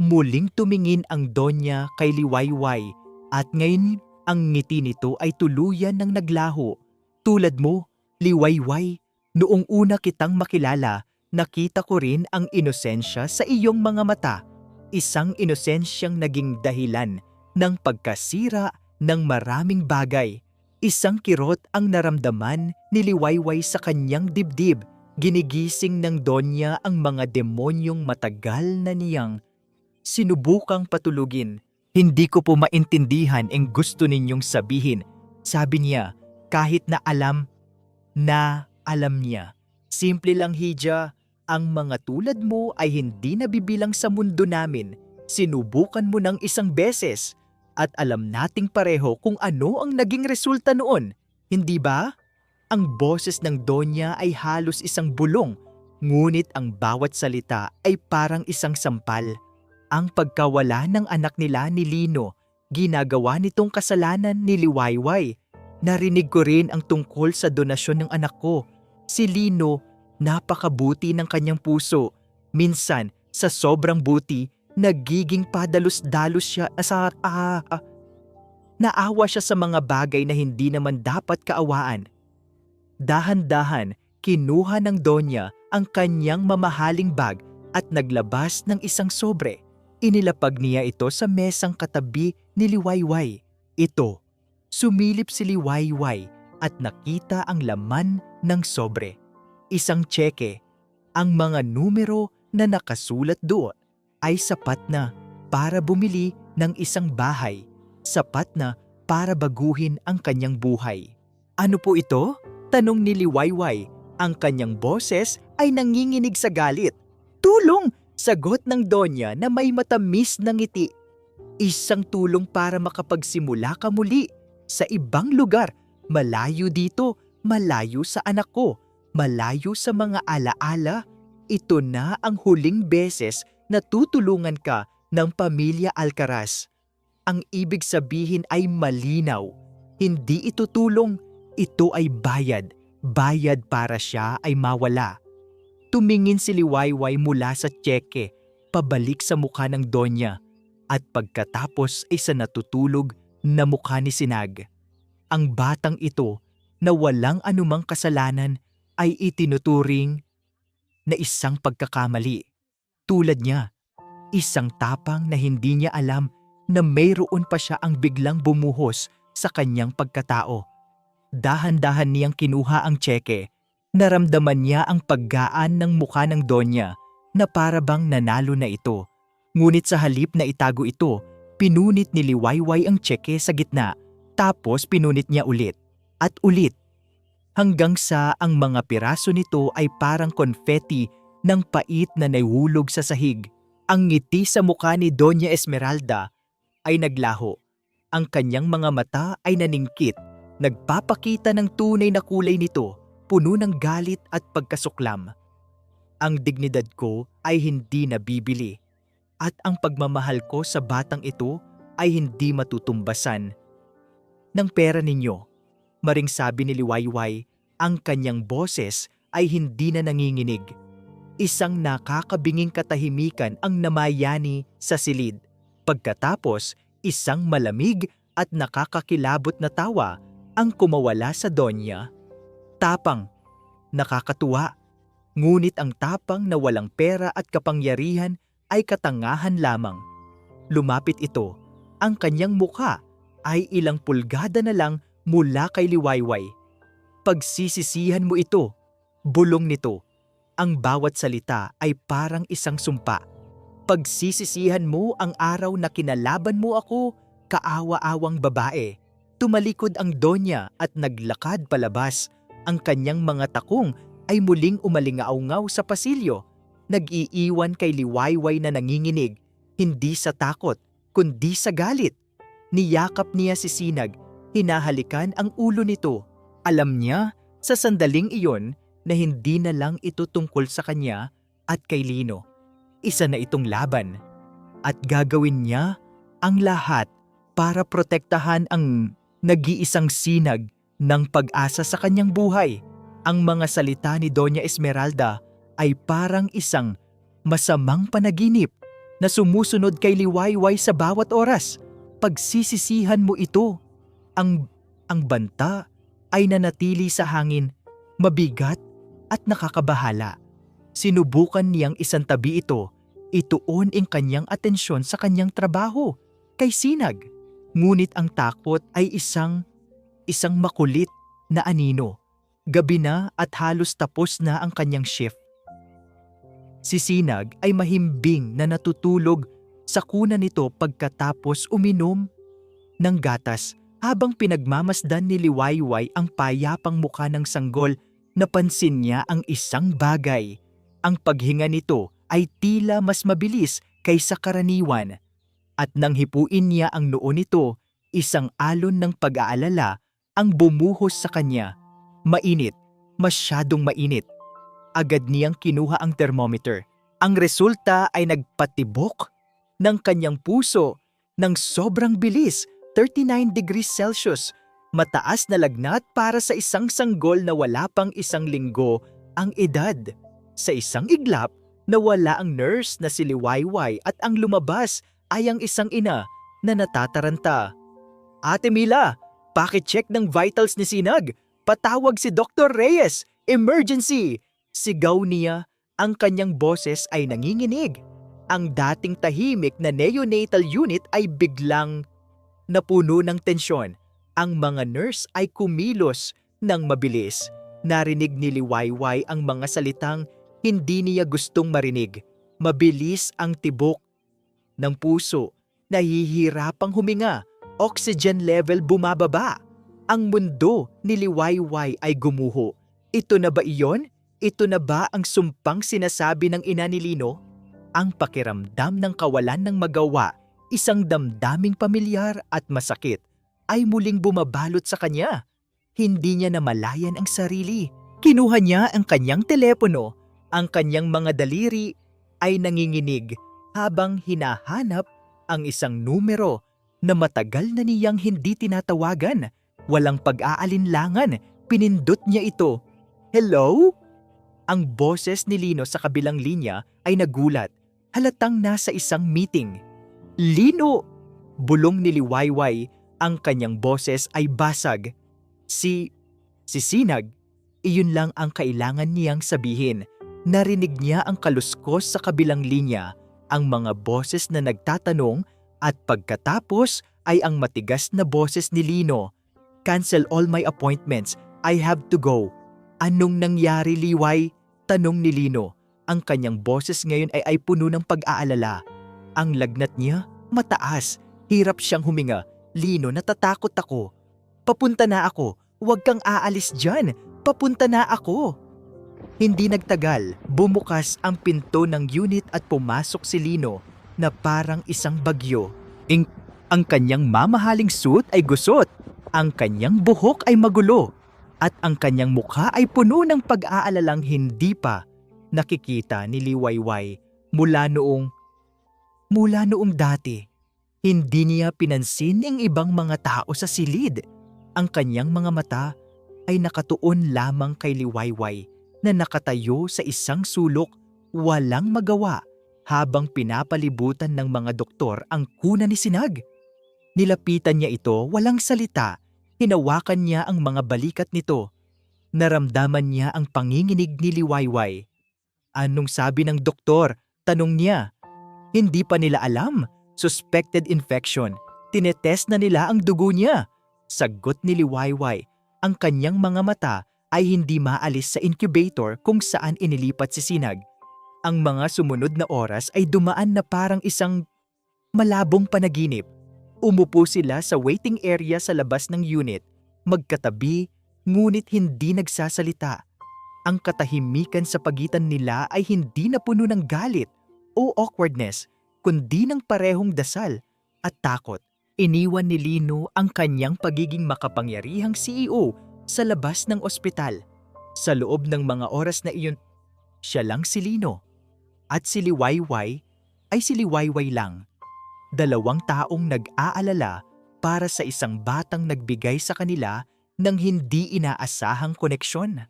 Speaker 1: Muling tumingin ang Donya kay Liwayway at ngayon ang ngiti nito ay tuluyan ng naglaho. "Tulad mo, Liwayway, noong una kitang makilala, nakita ko rin ang inosensya sa iyong mga mata. Isang inosensyang naging dahilan ng pagkasira ng maraming bagay. Isang kirot ang naramdaman ni Liwayway sa kanyang dibdib. Ginigising ng Donya ang mga demonyong matagal na niyang sinubukang patulugin. "Hindi ko po maintindihan ang gusto ninyong sabihin," sabi niya, kahit na alam niya. "Simple lang, Hija, ang mga tulad mo ay hindi nabibilang sa mundo namin. Sinubukan mo ng isang beses at alam nating pareho kung ano ang naging resulta noon, hindi ba?" Ang boses ng Donya ay halos isang bulong, ngunit ang bawat salita ay parang isang sampal. Ang pagkawala ng anak nila ni Lino, ginagawa nitong kasalanan ni Liwayway. "Narinig ko rin ang tungkol sa donasyon ng anak ko. Si Lino, napakabuti ng kanyang puso. Minsan, sa sobrang buti, nagiging padalos-dalos siya sa naawa siya sa mga bagay na hindi naman dapat kaawaan." Dahan-dahan, kinuha ng Donya ang kanyang mamahaling bag at naglabas ng isang sobre. Inilapag niya ito sa mesang katabi ni Liwayway. Ito, sumilip si Liwayway at nakita ang laman ng sobre. Isang tseke. Ang mga numero na nakasulat doon ay sapat na para bumili ng isang bahay, sapat na para baguhin ang kanyang buhay. Ano po ito? Tanong ni Liwayway. Ang kanyang boses ay nanginginig sa galit. Tulong! Sagot ng Donya na may matamis na ngiti. Isang tulong para makapagsimula ka muli sa ibang lugar, malayo dito, malayo sa anak ko, malayo sa mga alaala. Ito na ang huling beses na tutulungan ka ng pamilya Alcaraz. Ang ibig sabihin ay malinaw. Hindi ito tulong, ito ay bayad. Bayad para siya ay mawala. Tumingin si Liwayway mula sa tseke, pabalik sa mukha ng Donya, at pagkatapos ay sa natutulog na mukha ni Sinag. Ang batang ito na walang anumang kasalanan ay itinuturing na isang pagkakamali. Tulad niya, isang tapang na hindi niya alam na mayroon pa siya ang biglang bumuhos sa kanyang pagkatao. Dahan-dahan niyang kinuha ang tseke. Naramdaman niya ang paggaan ng mukha ng Donya na para bang nanalo na ito. Ngunit sa halip na itago ito, pinunit ni Liwayway ang tseke sa gitna, tapos pinunit niya ulit at ulit. Hanggang sa ang mga piraso nito ay parang konfeti ng pait na nahulog sa sahig. Ang ngiti sa mukha ni Doña Esmeralda ay naglaho. Ang kanyang mga mata ay naningkit, nagpapakita ng tunay na kulay nito, puno ng galit at pagkasuklam. Ang dignidad ko ay hindi nabibili, at ang pagmamahal ko sa batang ito ay hindi matutumbasan ng pera ninyo. Maring sabi ni Liwayway, ang kanyang boses ay hindi na nanginginig. Isang nakakabinging katahimikan ang namayani sa silid. Pagkatapos, isang malamig at nakakakilabot na tawa ang kumawala sa Donya. Tapang, nakakatuwa. Ngunit ang tapang na walang pera at kapangyarihan ay katangahan lamang. Lumapit ito. Ang kanyang mukha ay ilang pulgada na lang mula kay Liwayway. Pagsisisihan mo ito, bulong nito. Ang bawat salita ay parang isang sumpa. Pagsisisihan mo ang araw na kinalaban mo ako, kaawa-awang babae. Tumalikod ang Donya at naglakad palabas. Ang kanyang mga takong ay muling umalingaw-ngaw sa pasilyo. Nag-iiwan kay Liwayway na nanginginig, hindi sa takot, kundi sa galit. Niyakap niya si Sinag, hinahalikan ang ulo nito. Alam niya sa sandaling iyon na hindi na lang ito tungkol sa kanya at kay Lino. Isa na itong laban. At gagawin niya ang lahat para protektahan ang nag-iisang sinag ng pag-asa sa kanyang buhay. Ang mga salita ni Doña Esmeralda ay parang isang masamang panaginip na sumusunod kay Liwayway sa bawat oras. Pagsisisihan mo ito. Ang banta ay nanatili sa hangin, mabigat at nakakabahala. Sinubukan niyang isantabi ito, ituon ang kanyang atensyon sa kanyang trabaho, kay Sinag. Ngunit ang takot ay isang makulit na anino. Gabi na at halos tapos na ang kanyang shift. Si Sinag ay mahimbing na natutulog sa kuna nito pagkatapos uminom ng gatas. Habang pinagmamasdan ni Liwayway ang payapang mukha ng sanggol, napansin niya ang isang bagay. Ang paghinga nito ay tila mas mabilis kaysa karaniwan. At nang hipuin niya ang noo nito, isang alon ng pag-aalala ang bumuhos sa kanya. Mainit, masyadong mainit. Agad niyang kinuha ang thermometer. Ang resulta ay nagpatibok ng kanyang puso ng sobrang bilis, 39 degrees Celsius. Mataas na lagnat para sa isang sanggol na wala pang isang linggo ang edad. Sa isang iglap, nawala ang nurse na si Liwayway at ang lumabas ay ang isang ina na natataranta. Ate Mila, paki-check ng vitals ni Sinag. Patawag si Dr. Reyes. Emergency! Sigaw niya. Ang kanyang boses ay nanginginig. Ang dating tahimik na neonatal unit ay biglang napuno ng tensyon. Ang mga nurse ay kumilos ng mabilis. Narinig ni Liwayway ang mga salitang hindi niya gustong marinig. Mabilis ang tibok ng puso, Nahihirapang huminga, oxygen level bumababa. Ang mundo ni Liwayway ay gumuho. Ito na ba iyon? Ito na ba ang sumpang sinasabi ng ina ni Lino? Ang pakiramdam ng kawalan ng magawa, isang damdaming pamilyar at masakit, ay muling bumabalot sa kanya. Hindi niya namalayan ang sarili. Kinuha niya ang kanyang telepono. Ang kanyang mga daliri ay nanginginig habang hinahanap ang isang numero na matagal na niyang hindi tinatawagan. Walang pag-aalinlangan, pinindot niya ito. Hello? Ang boses ni Lino sa kabilang linya ay nagulat. Halatang nasa isang meeting. Lino! Bulong ni Liwayway, ang kanyang boses ay basag. Si Sinag, iyon lang ang kailangan niyang sabihin. Narinig niya ang kaluskos sa kabilang linya, ang mga boses na nagtatanong at pagkatapos ay ang matigas na boses ni Lino. Cancel all my appointments. I have to go. Anong nangyari, Liway? Tanong ni Lino. Ang kanyang boses ngayon ay puno ng pag-aalala. Ang lagnat niya, mataas. Hirap siyang huminga. Lino, natatakot ako. Papunta na ako. Huwag kang aalis dyan. Papunta na ako. Hindi nagtagal, bumukas ang pinto ng unit at pumasok si Lino na parang isang bagyo. Ang kanyang mamahaling suit ay gusot. Ang kanyang buhok ay magulo. At ang kanyang mukha ay puno ng pag-aalalang hindi pa nakikita ni Liwayway mula noong dati. Hindi niya pinansin ang ibang mga tao sa silid. Ang kanyang mga mata ay nakatuon lamang kay Liwayway na nakatayo sa isang sulok, walang magawa habang pinapalibutan ng mga doktor ang kuna ni Sinag. Nilapitan niya ito, walang salita. Hinawakan niya ang mga balikat nito. Naramdaman niya ang panginginig ni Liwayway. Anong sabi ng doktor? Tanong niya. Hindi pa nila alam. Suspected infection. Tinetest na nila ang dugo niya. Sagot ni Liwayway. Ang kanyang mga mata ay hindi maalis sa incubator kung saan inilipat si Sinag. Ang mga sumunod na oras ay dumaan na parang isang malabong panaginip. Umupo sila sa waiting area sa labas ng unit, magkatabi, ngunit hindi nagsasalita. Ang katahimikan sa pagitan nila ay hindi na puno ng galit o awkwardness, kundi ng parehong dasal at takot. Iniwan ni Lino ang kanyang pagiging makapangyarihang CEO sa labas ng ospital. Sa loob ng mga oras na iyon, siya lang si Lino. At si Liwayway ay si Liwayway lang. Dalawang taong nag-aalala para sa isang batang nagbigay sa kanila ng hindi inaasahang koneksyon.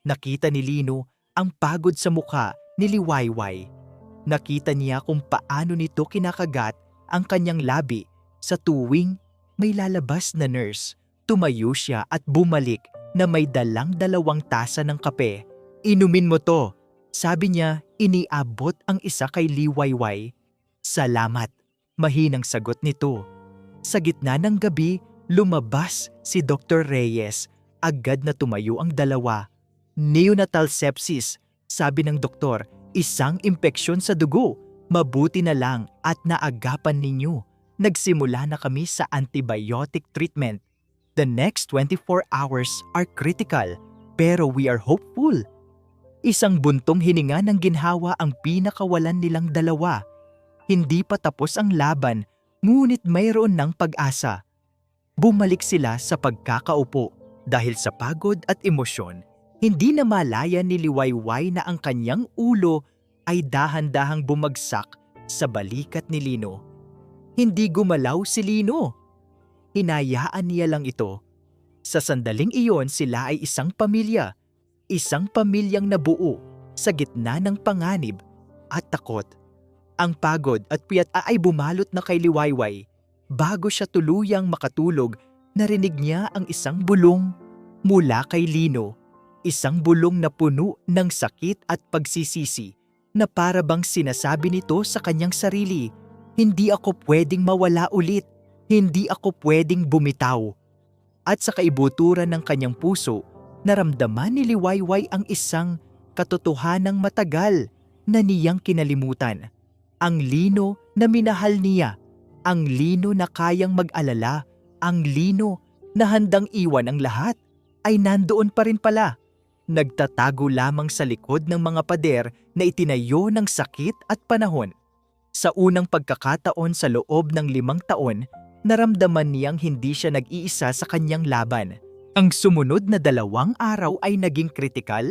Speaker 1: Nakita ni Lino ang pagod sa mukha ni Liwayway. Nakita niya kung paano nito kinakagat ang kanyang labi sa tuwing may lalabas na nurse. Tumayo siya at bumalik na may dalang 2 tasa ng kape. Inumin mo to, sabi niya, iniabot ang isa kay Liwayway. Salamat. Mahinang sagot nito. Sa gitna ng gabi, lumabas si Dr. Reyes. Agad na tumayo ang dalawa. Neonatal sepsis, sabi ng doktor, isang impeksyon sa dugo. Mabuti na lang at naagapan ninyo. Nagsimula na kami sa antibiotic treatment. The next 24 hours are critical, pero we are hopeful. Isang buntong hininga ng ginhawa ang pinakawalan nilang dalawa. Hindi pa tapos ang laban, ngunit mayroon ng pag-asa. Bumalik sila sa pagkakaupo dahil sa pagod at emosyon. Hindi na malaya ni Liwayway na ang kanyang ulo ay dahan-dahang bumagsak sa balikat ni Lino. Hindi gumalaw si Lino. Hinayaan niya lang ito. Sa sandaling iyon sila ay isang pamilya. Isang pamilyang nabuo sa gitna ng panganib at takot. Ang pagod at puyat ay bumalot na kay Liwayway. Bago siya tuluyang makatulog, narinig niya ang isang bulong mula kay Lino. Isang bulong na puno ng sakit at pagsisisi na para bang sinasabi nito sa kanyang sarili, hindi ako pwedeng mawala ulit. Hindi ako pwedeng bumitaw. At sa kaibuturan ng kanyang puso, naramdaman ni Liwayway ang isang katotohanang matagal na niyang kinalimutan. Ang Lino na minahal niya, Ang Lino na kayang mag-alala, ang Lino na handang iwan ang lahat, ay nandoon pa rin pala. Nagtatago lamang sa likod ng mga pader na itinayo ng sakit at panahon. Sa unang pagkakataon sa loob ng 5 taon, naramdaman niyang hindi siya nag-iisa sa kanyang laban. Ang sumunod na 2 araw ay naging kritikal,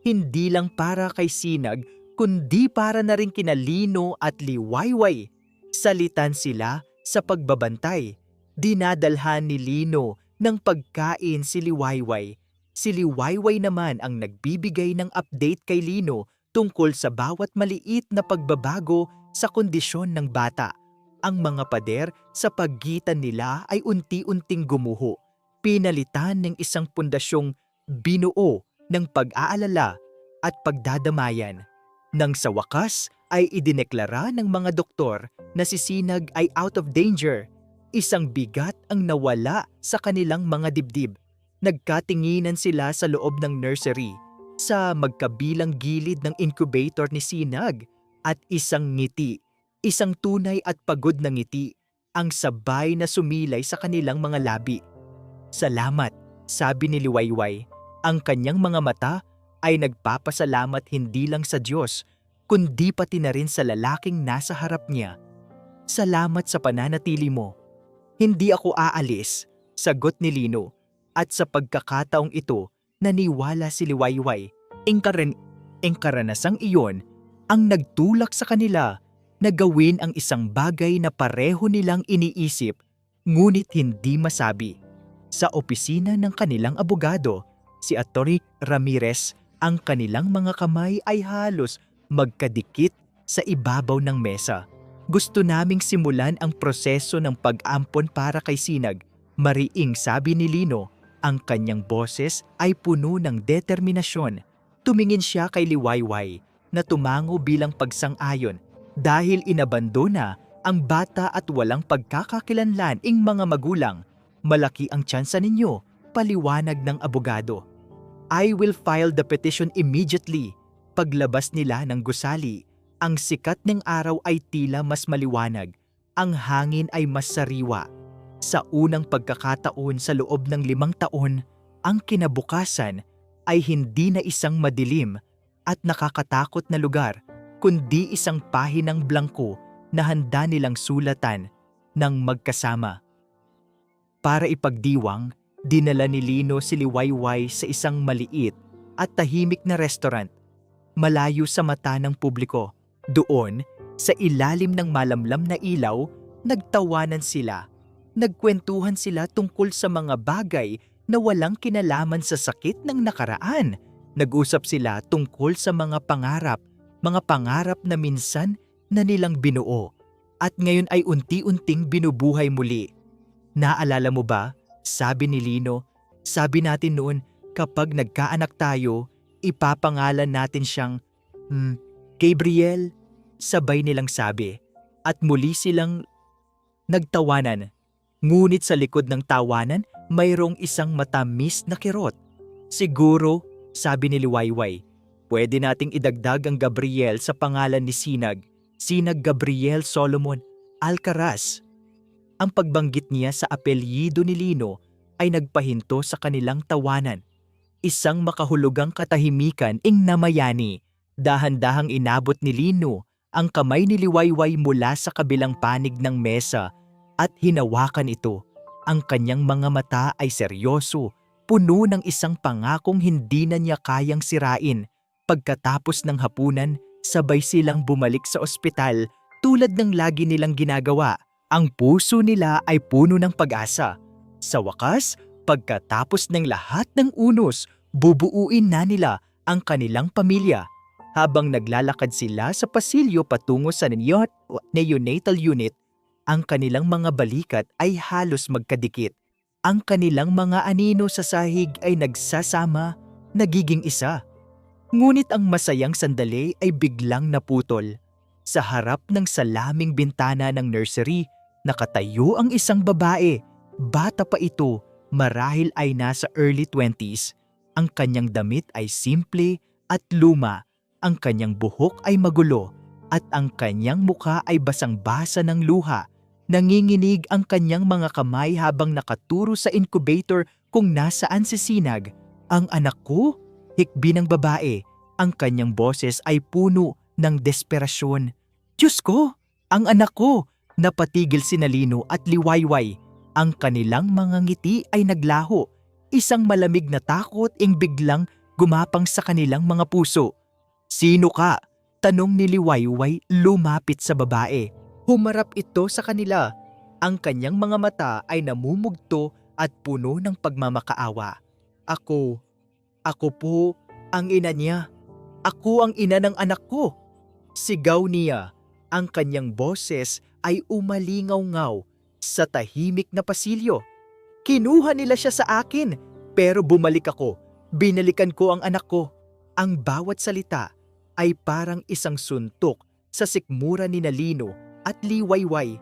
Speaker 1: hindi lang para kay Sinag, kundi para na rin kina Lino at Liwayway. Salitan sila sa pagbabantay. Dinadalhan ni Lino ng pagkain si Liwayway. Si Liwayway naman ang nagbibigay ng update kay Lino tungkol sa bawat maliit na pagbabago sa kondisyon ng bata. Ang mga pader sa pagitan nila ay unti-unting gumuho. Pinalitan ng isang pundasyong binuo ng pag-aalala at pagdadamayan. Nang sa wakas ay idineklara ng mga doktor na si Sinag ay out of danger. Isang bigat ang nawala sa kanilang mga dibdib. Nagkatinginan sila sa loob ng nursery, sa magkabilang gilid ng incubator ni Sinag, at isang ngiti, isang tunay at pagod na ngiti, ang sabay na sumilay sa kanilang mga labi. "Salamat," sabi ni Liwayway. Ang kanyang mga mata ay nagpapasalamat hindi lang sa Diyos, kundi pati na rin sa lalaking nasa harap niya. "Salamat sa pananatili mo." "Hindi ako aalis," sagot ni Lino. At sa pagkakataong ito, naniwala si Liwayway. Ang karanasang iyon ang nagtulak sa kanila na gawin ang isang bagay na pareho nilang iniisip, ngunit hindi masabi. Sa opisina ng kanilang abogado, si Atty. Ramirez, ang kanilang mga kamay ay halos magkadikit sa ibabaw ng mesa. "Gusto naming simulan ang proseso ng pag-ampon para kay Sinag," mariing sabi ni Lino. Ang kanyang boses ay puno ng determinasyon. Tumingin siya kay Liwayway na tumango bilang pagsang-ayon. "Dahil inabandona ang bata at walang pagkakakilanlan ing mga magulang, malaki ang tsansa ninyo," paliwanag ng abogado. "I will file the petition immediately." Paglabas nila ng gusali, ang sikat ng araw ay tila mas maliwanag. Ang hangin ay mas sariwa. Sa unang pagkakataon sa loob ng 5 taon, ang kinabukasan ay hindi na isang madilim at nakakatakot na lugar, kundi isang pahinang blangko na handa nilang sulatan ng magkasama. Para ipagdiwang, dinala ni Lino si Liwayway sa isang maliit at tahimik na restaurant, malayo sa mata ng publiko. Doon, sa ilalim ng malamlam na ilaw, nagtawanan sila. Nagkwentuhan sila tungkol sa mga bagay na walang kinalaman sa sakit ng nakaraan. Nag-usap sila tungkol sa mga pangarap na minsan na nilang binuo at ngayon ay unti-unting binubuhay muli. "Naalala mo ba?" sabi ni Lino. "Sabi natin noon, kapag nagkaanak tayo, ipapangalan natin siyang Gabriel," sabay nilang sabi. At muli silang nagtawanan. Ngunit sa likod ng tawanan, mayroong isang matamis na kirot. "Siguro," sabi ni Liwayway, "pwede nating idagdag ang Gabriel sa pangalan ni Sinag. Sinag Gabriel Solomon Alcaraz." Ang pagbanggit niya sa apelyido ni Lino ay nagpahinto sa kanilang tawanan. Isang makahulugang katahimikan ing namayani. Dahan-dahang inabot ni Lino ang kamay ni Liwayway mula sa kabilang panig ng mesa at hinawakan ito. Ang kanyang mga mata ay seryoso, puno ng isang pangakong hindi na niya kayang sirain. Pagkatapos ng hapunan, sabay silang bumalik sa ospital tulad ng lagi nilang ginagawa. Ang puso nila ay puno ng pag-asa. Sa wakas, pagkatapos ng lahat ng unos, bubuuin na nila ang kanilang pamilya. Habang naglalakad sila sa pasilyo patungo sa neonatal unit, ang kanilang mga balikat ay halos magkadikit. Ang kanilang mga anino sa sahig ay nagsasama, nagiging isa. Ngunit ang masayang sandali ay biglang naputol. Sa harap ng salaming bintana ng nursery, nakatayo ang isang babae. Bata pa ito, marahil ay nasa early 20s. Ang kanyang damit ay simple at luma. Ang kanyang buhok ay magulo at ang kanyang mukha ay basang-basa ng luha. Nanginginig ang kanyang mga kamay habang nakaturo sa incubator kung nasaan si Sinag. Ang anak ko? Hikbi ng babae. Ang kanyang boses ay puno ng desperasyon. Diyos ko! Ang anak ko! Napatigil si Nalino at Liwayway. Ang kanilang mga ngiti ay naglaho. Isang malamig na takot ang biglang gumapang sa kanilang mga puso. Sino ka? Tanong ni Liwayway lumapit sa babae. Humarap ito sa kanila. Ang kanyang mga mata ay namumugto at puno ng pagmamakaawa. Ako po ang ina niya. Ako ang ina ng anak ko. Sigaw niya. Ang kanyang boses ay umalingaw-ngaw sa tahimik na pasilyo. Kinuha nila siya sa akin, pero bumalik ako. Binalikan ko ang anak ko. Ang bawat salita ay parang isang suntok sa sikmura ni Nalino at Liwayway.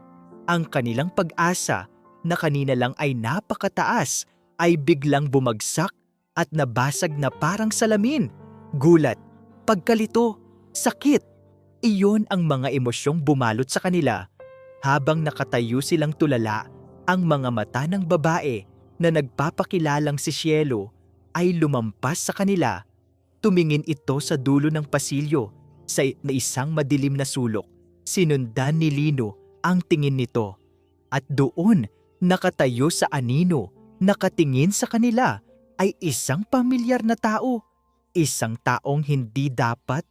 Speaker 1: Ang kanilang pag-asa na kanina lang ay napakataas ay biglang bumagsak at nabasag na parang salamin. Gulat, pagkalito, sakit. Iyon ang mga emosyong bumalot sa kanila. Habang nakatayo silang tulala, ang mga mata ng babae na nagpapakilalang si Cielo ay lumampas sa kanila. Tumingin ito sa dulo ng pasilyo na isang madilim na sulok. Sinundan ni Lino ang tingin nito. At doon, nakatayo sa anino, nakatingin sa kanila, ay isang pamilyar na tao. Isang taong hindi dapat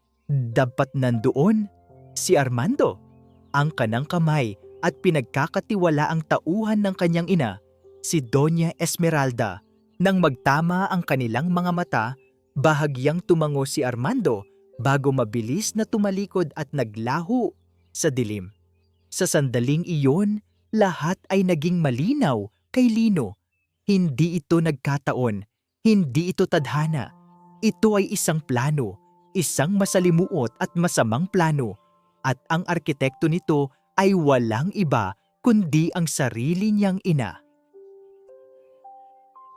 Speaker 1: nandoon. Si Armando. Ang kanang kamay at pinagkakatiwalaang tauhan ng kanyang ina, si Doña Esmeralda. Nang magtama ang kanilang mga mata, bahagyang tumango si Armando bago mabilis na tumalikod at naglaho sa dilim. Sa sandaling iyon, lahat ay naging malinaw kay Lino. Hindi ito nagkataon, hindi ito tadhana. Ito ay isang plano, isang masalimuot at masamang plano. At ang arkitekto nito ay walang iba kundi ang sarili niyang ina.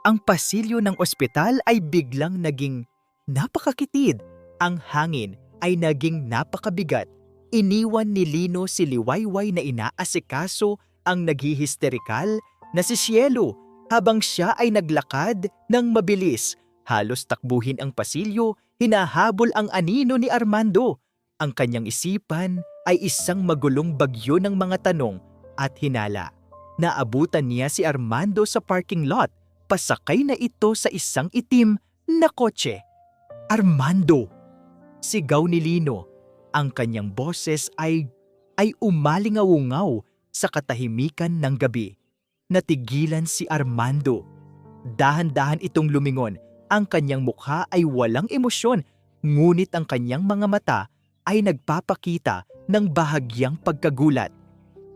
Speaker 1: Ang pasilyo ng ospital ay biglang naging napakakitid. Ang hangin ay naging napakabigat. Iniwan ni Lino si Liwayway na inaasikaso ang naghihisterikal na si Cielo habang siya ay naglakad ng mabilis. Halos takbuhin ang pasilyo, hinahabol ang anino ni Armando. Ang kanyang isipan ay isang magulong bagyo ng mga tanong at hinala. Naabutan niya si Armando sa parking lot. Pasakay na ito sa isang itim na kotse. Armando! Sigaw ni Lino. Ang kanyang boses ay umalingaw-ngaw sa katahimikan ng gabi. Natigilan si Armando. Dahan-dahan itong lumingon. Ang kanyang mukha ay walang emosyon, ngunit ang kanyang mga mata ay nagpapakita ng bahagyang pagkagulat.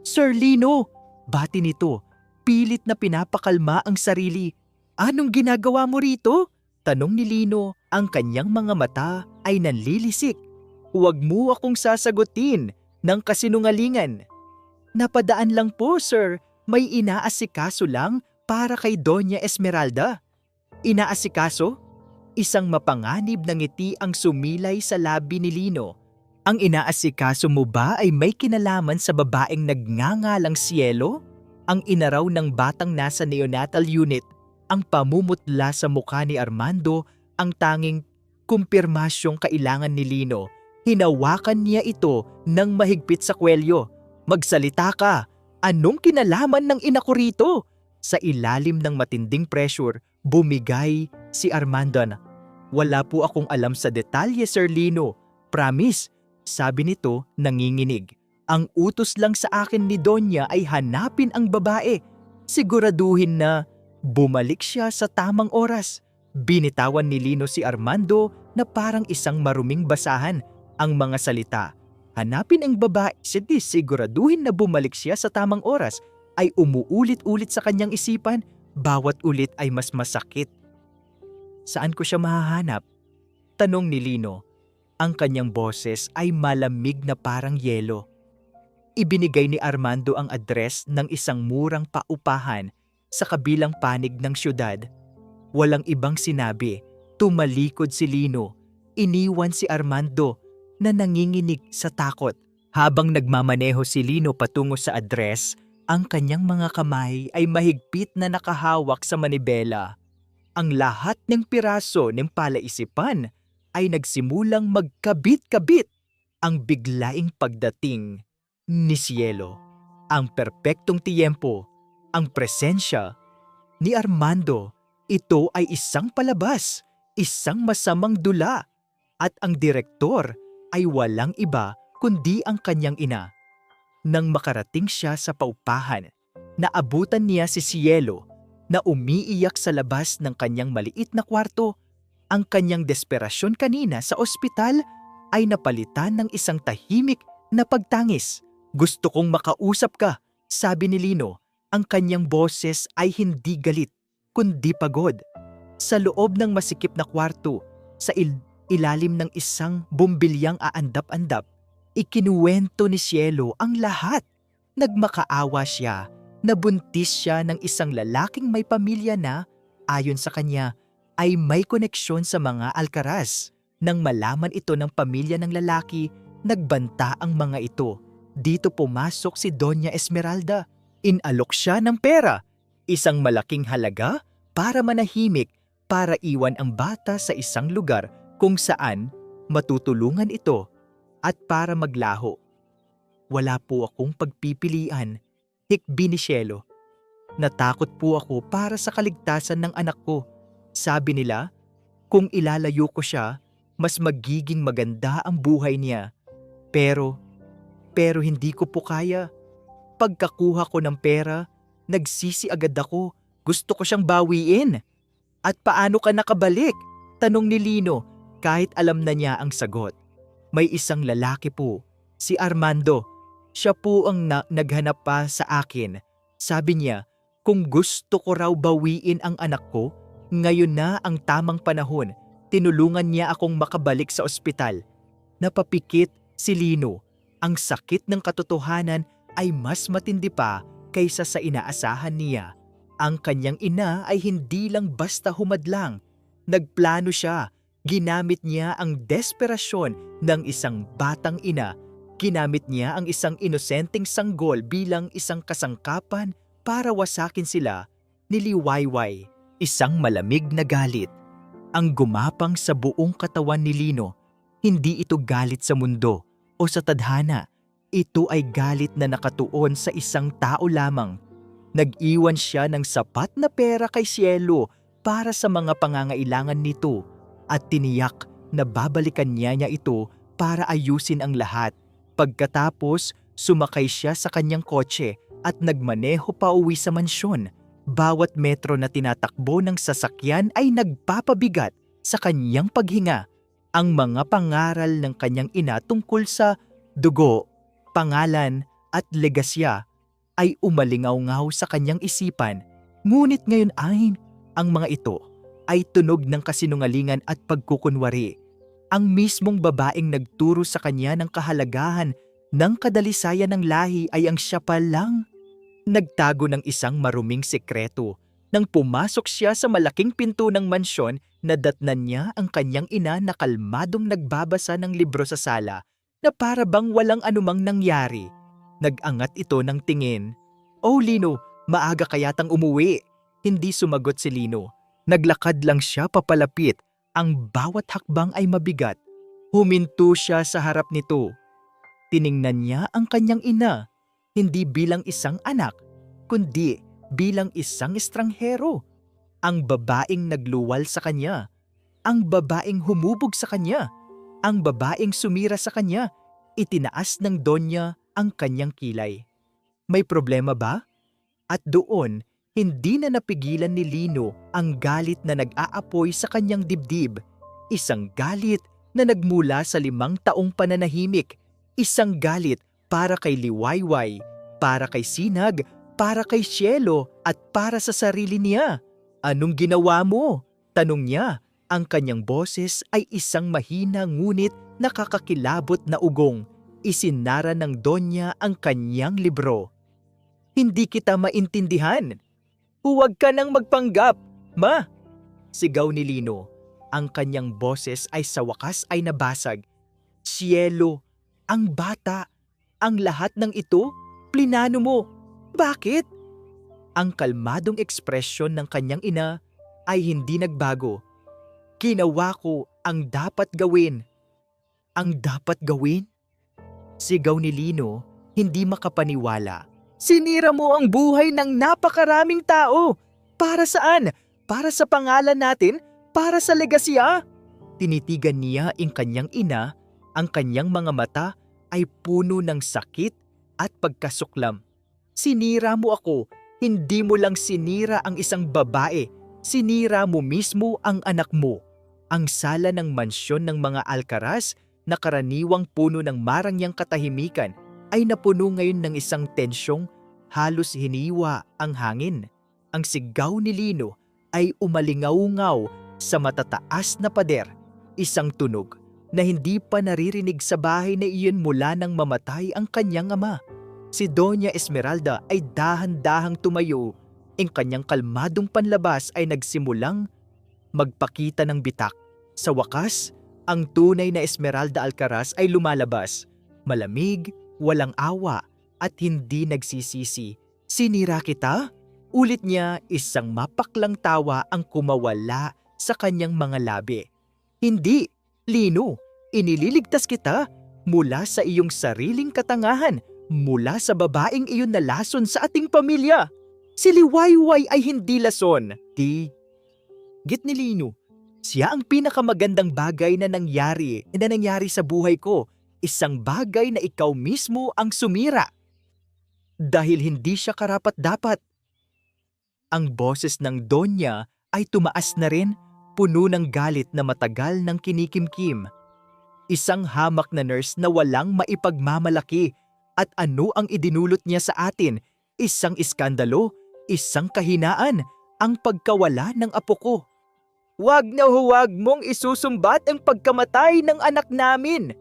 Speaker 1: Sir Lino! Bati nito. Pilit na pinapakalma ang sarili. Anong ginagawa mo rito? Tanong ni Lino. Ang kanyang mga mata ay nanlilisik. Huwag mo akong sasagutin ng kasinungalingan. Napadaan lang po, sir. May inaasikaso lang para kay Doña Esmeralda. Inaasikaso? Isang mapanganib na ngiti ang sumilay sa labi ni Lino. Ang inaasikaso mo ba ay may kinalaman sa babaeng nagngangalang Cielo? Ang ina raw ng batang nasa neonatal unit. Ang pamumutla sa mukha ni Armando ang tanging kumpirmasyong kailangan ni Lino. Hinawakan niya ito ng mahigpit sa kwelyo. Magsalita ka! Anong kinalaman ng ina ko rito? Sa ilalim ng matinding pressure, bumigay si Armando. Wala po akong alam sa detalye, Sir Lino. Promise, sabi nito nanginginig. Ang utos lang sa akin ni Donya ay hanapin ang babae. Siguraduhin na bumalik siya sa tamang oras. Binitawan ni Lino si Armando na parang isang maruming basahan ang mga salita. Hanapin ang babae, siguraduhin na bumalik siya sa tamang oras ay umuulit-ulit sa kanyang isipan. Bawat ulit ay mas masakit. Saan ko siya mahahanap? Tanong ni Lino. Ang kanyang boses ay malamig na parang yelo. Ibinigay ni Armando ang address ng isang murang paupahan sa kabilang panig ng syudad. Walang ibang sinabi. Tumalikod si Lino. Iniwan si Armando na nanginginig sa takot. Habang nagmamaneho si Lino patungo sa address, Ang kanyang mga kamay ay mahigpit na nakahawak sa manibela. Ang lahat ng piraso ng palaisipan ay nagsimulang magkabit-kabit. Ang biglaing pagdating ni Cielo, ang perpektong tiyempo, ang presensya ni Armando, ito ay isang palabas, isang masamang dula, at ang direktor ay walang iba kundi ang kanyang ina. Nang makarating siya sa paupahan, naabutan niya si Cielo na umiiyak sa labas ng kanyang maliit na kwarto. Ang kanyang desperasyon kanina sa ospital ay napalitan ng isang tahimik na pagtangis. "Gusto kong makausap ka," sabi ni Lino. Ang kanyang boses ay hindi galit, kundi pagod. Sa loob ng masikip na kwarto, sa ilalim ng isang bumbilyang aandap-andap, ikinuwento ni Cielo ang lahat. Nagmakaawa siya, nabuntis siya ng isang lalaking may pamilya na, ayon sa kanya, ay may koneksyon sa mga Alcaraz. Nang malaman ito ng pamilya ng lalaki, nagbanta ang mga ito. Dito pumasok si Doña Esmeralda. Inalok siya ng pera, isang malaking halaga para manahimik, para iwan ang bata sa isang lugar kung saan matutulungan ito, at para maglaho. "Wala po akong pagpipilian," hikbi ni Cielo. "Natakot po ako para sa kaligtasan ng anak ko. Sabi nila, kung ilalayo ko siya, mas magiging maganda ang buhay niya. Pero hindi ko po kaya. Pagkakuha ko ng pera, nagsisi agad ako. Gusto ko siyang bawiin." "At paano ka nakabalik?" tanong ni Lino, kahit alam na niya ang sagot. "May isang lalaki po, si Armando. Siya po ang naghanap pa sa akin. Sabi niya, kung gusto ko raw bawiin ang anak ko, ngayon na ang tamang panahon. Tinulungan niya akong makabalik sa ospital." Napapikit si Lino. Ang sakit ng katotohanan ay mas matindi pa kaysa sa inaasahan niya. Ang kanyang ina ay hindi lang basta humadlang. Nagplano siya. Ginamit niya ang desperasyon ng isang batang ina. Ginamit niya ang isang inosenteng sanggol bilang isang kasangkapan para wasakin sila ni Liwayway. Isang malamig na galit ang gumapang sa buong katawan ni Lino. Hindi ito galit sa mundo o sa tadhana. Ito ay galit na nakatuon sa isang tao lamang. Nag-iwan siya ng sapat na pera kay Cielo para sa mga pangangailangan nito, at tiniyak na babalikan niya ito para ayusin ang lahat. Pagkatapos, sumakay siya sa kanyang kotse at nagmaneho pa uwi sa mansyon. Bawat metro na tinatakbo ng sasakyan ay nagpapabigat sa kanyang paghinga. Ang mga pangaral ng kanyang ina tungkol sa dugo, pangalan at legasya ay umalingaw-ngaw sa kanyang isipan. Ngunit ngayon ay ang mga ito ay tunog ng kasinungalingan at pagkukunwari. Ang mismong babaeng nagturo sa kanya ng kahalagahan ng kadalisayan ng lahi ay ang siya pa lang nagtago ng isang maruming sekreto. Nang pumasok siya sa malaking pinto ng mansyon, nadatnan niya ang kanyang ina na kalmadong nagbabasa ng libro sa sala na para bang walang anumang nangyari. Nag-angat ito ng tingin. "Oh Lino, maaga kayatang umuwi?" Hindi sumagot si Lino. Naglakad lang siya papalapit. Ang bawat hakbang ay mabigat. Huminto siya sa harap nito. Tiningnan niya ang kanyang ina. Hindi bilang isang anak, kundi bilang isang estranghero. Ang babaeng nagluwal sa kanya. Ang babaeng humubog sa kanya. Ang babaeng sumira sa kanya. Itinaas ng Donya ang kanyang kilay. "May problema ba?" At doon, hindi na napigilan ni Lino ang galit na nag-aapoy sa kanyang dibdib. Isang galit na nagmula sa 5 taong pananahimik. Isang galit para kay Liwayway, para kay Sinag, para kay Cielo, at para sa sarili niya. "Anong ginawa mo?" tanong niya. Ang kanyang boses ay isang mahina ngunit nakakakilabot na ugong. Isinara ng Donya ang kanyang libro. "Hindi kita maintindihan." "Huwag ka nang magpanggap, Ma!" sigaw ni Lino. Ang kanyang boses ay sa wakas ay nabasag. "Cielo, ang bata, ang lahat ng ito, plinano mo. Bakit? Ang kalmadong ekspresyon ng kanyang ina ay hindi nagbago. Ginawa ko ang dapat gawin. Ang dapat gawin? Sigaw ni Lino, hindi makapaniwala. Sinira mo ang buhay ng napakaraming tao. Para saan? Para sa pangalan natin? Para sa legasya? Tinitigan niya ang kanyang ina, ang kanyang mga mata ay puno ng sakit at pagkasuklam. Sinira mo ako, hindi mo lang sinira ang isang babae, sinira mo mismo ang anak mo. Ang sala ng mansyon ng mga Alcaraz na karaniwang puno ng marangyang katahimikan ay napuno ngayon ng isang tensyong halos hiniwa ang hangin. Ang sigaw ni Lino ay umalingaw-ngaw sa matataas na pader, isang tunog na hindi pa naririnig sa bahay na iyon mula nang mamatay ang kanyang ama. Si Doña Esmeralda ay dahan-dahang tumayo. Ang kanyang kalmadong panlabas ay nagsimulang magpakita ng bitak. Sa wakas, ang tunay na Esmeralda Alcaraz ay lumalabas. Malamig, walang awa, at hindi nagsisisi. Sinira kita? Ulit niya, isang mapaklang tawa ang kumawala sa kanyang mga labi. Hindi, Lino, inililigtas kita mula sa iyong sariling katangahan, mula sa babaeng iyon na lason sa ating pamilya. Si Liwayway ay hindi lason. Git ni Lino, siya ang pinakamagandang bagay na nangyari sa buhay ko. Isang bagay na ikaw mismo ang sumira. Dahil hindi siya karapat-dapat. Ang boses ng Donya ay tumaas na rin, puno ng galit na matagal ng kinikimkim. Isang hamak na nurse na walang maipagmamalaki, at ano ang idinulot niya sa atin? Isang iskandalo, isang kahinaan, ang pagkawala ng apo ko. Huwag na huwag mong isusumbat ang pagkamatay ng anak namin!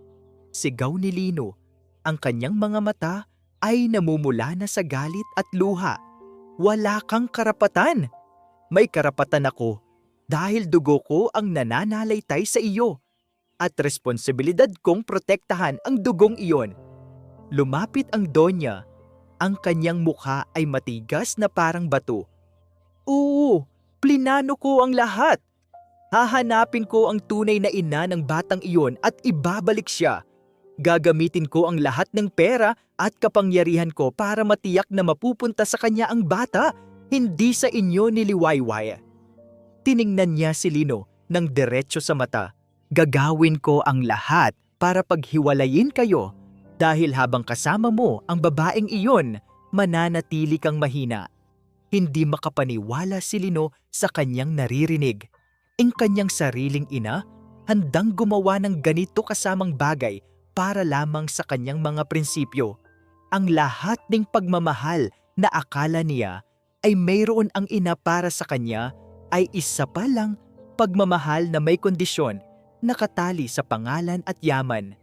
Speaker 1: Sigaw ni Lino. Ang kanyang mga mata ay namumula na sa galit at luha. Wala kang karapatan. May karapatan ako dahil dugo ko ang nananalaytay sa iyo. At responsibilidad kong protektahan ang dugong iyon. Lumapit ang Donya. Ang kanyang mukha ay matigas na parang bato. Oo, plinano ko ang lahat. Hahanapin ko ang tunay na ina ng batang iyon at ibabalik siya. Gagamitin ko ang lahat ng pera at kapangyarihan ko para matiyak na mapupunta sa kanya ang bata, hindi sa inyo ni Liwayway. Tiningnan niya si Lino ng diretso sa mata. Gagawin ko ang lahat para paghiwalayin kayo dahil habang kasama mo ang babaeng iyon, mananatili kang mahina. Hindi makapaniwala si Lino sa kanyang naririnig. Ang kanyang sariling ina, handang gumawa ng ganito kasamang bagay para lamang sa kanyang mga prinsipyo. Ang lahat ng pagmamahal na akala niya ay mayroon ang ina para sa kanya ay isa pa lang pagmamahal na may kondisyon, nakatali sa pangalan at yaman.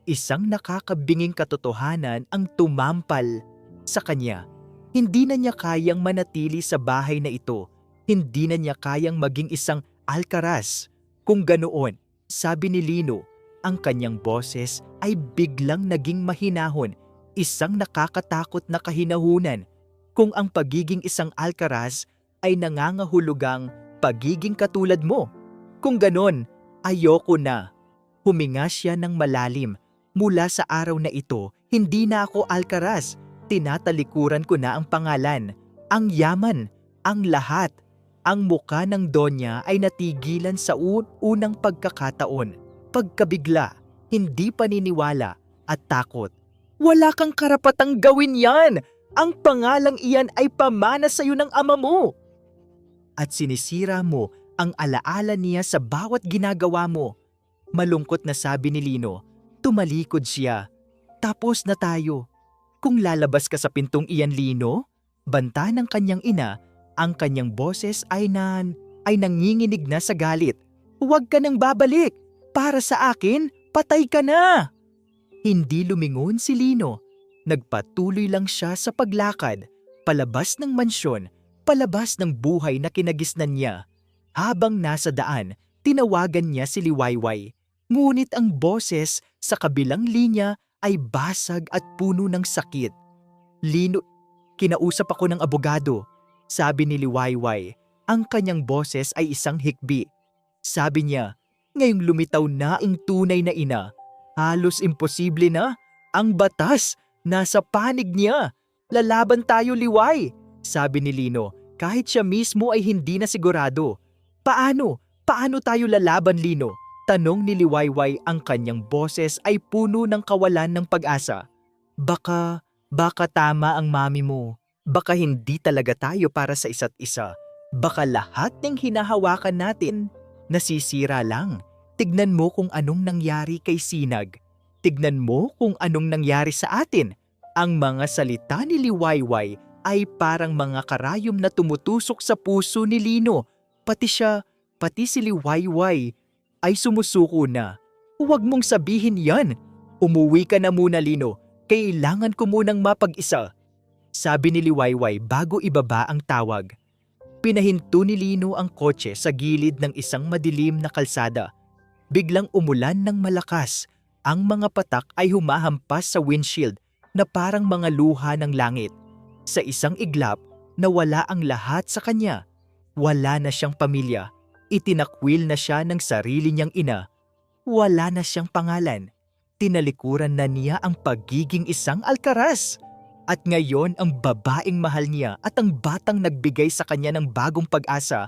Speaker 1: Isang nakakabinging katotohanan ang tumampal sa kanya. Hindi na niya kayang manatili sa bahay na ito. Hindi na niya kayang maging isang Alcaraz. Kung ganoon, sabi ni Lino, ang kanyang boses ay biglang naging mahinahon, isang nakakatakot na kahinahunan. Kung ang pagiging isang Alcaraz ay nangangahulugang pagiging katulad mo. Kung ganon, ayoko na. Huminga siya ng malalim. Mula sa araw na ito, hindi na ako Alcaraz. Tinatalikuran ko na ang pangalan, ang yaman, ang lahat. Ang muka ng Donya ay natigilan sa unang pagkakataon. Pagkabigla, hindi paniniwala at takot. Wala kang karapatang gawin yan! Ang pangalang iyan ay pamana sa iyo ng ama mo! At sinisira mo ang alaala niya sa bawat ginagawa mo. Malungkot na sabi ni Lino. Tumalikod siya. Tapos na tayo. Kung lalabas ka sa pintong iyan, Lino, banta ng kanyang ina, ang kanyang boses ay nanginginig na sa galit. Huwag ka nang babalik. Para sa akin, patay ka na. Hindi lumingon si Lino. Nagpatuloy lang siya sa paglakad, palabas ng mansyon, palabas ng buhay na kinagisnan niya. Habang nasa daan, tinawagan niya si Liwayway. Ngunit ang boses sa kabilang linya ay basag at puno ng sakit. Lino, Kinausap ako ng abogado. Sabi ni Liwayway, ang kanyang boses ay isang hikbi. Sabi niya, ngayong lumitaw na ang tunay na ina, halos imposible na. Ang batas, nasa panig niya. Lalaban tayo, Liway, sabi ni Lino, kahit siya mismo ay hindi na sigurado. Paano? Paano tayo lalaban, Lino? Tanong ni Liwayway, ang kanyang boses ay puno ng kawalan ng pag-asa. Baka tama ang mami mo. Baka hindi talaga tayo para sa isa't isa. Baka lahat ng hinahawakan natin nasisira lang. Tignan mo kung anong nangyari kay Sinag. Tignan mo kung anong nangyari sa atin. Ang mga salita ni Liwayway ay parang mga karayom na tumutusok sa puso ni Lino. Pati si Liwayway ay sumusuko na. Huwag mong sabihin yan. Umuwi ka na muna, Lino. Kailangan ko munang mapag-isa. Sabi ni Liwayway bago ibaba ang tawag. Pinahinto ni Lino ang kotse sa gilid ng isang madilim na kalsada. Biglang umulan ng malakas. Ang mga patak ay humahampas sa windshield na parang mga luha ng langit. Sa isang iglap, nawala ang lahat sa kanya. Wala na siyang pamilya. Itinakwil na siya ng sarili niyang ina. Wala na siyang pangalan. Tinalikuran na niya ang pagiging isang alkaraz. At ngayon ang babaeng mahal niya at ang batang nagbigay sa kanya ng bagong pag-asa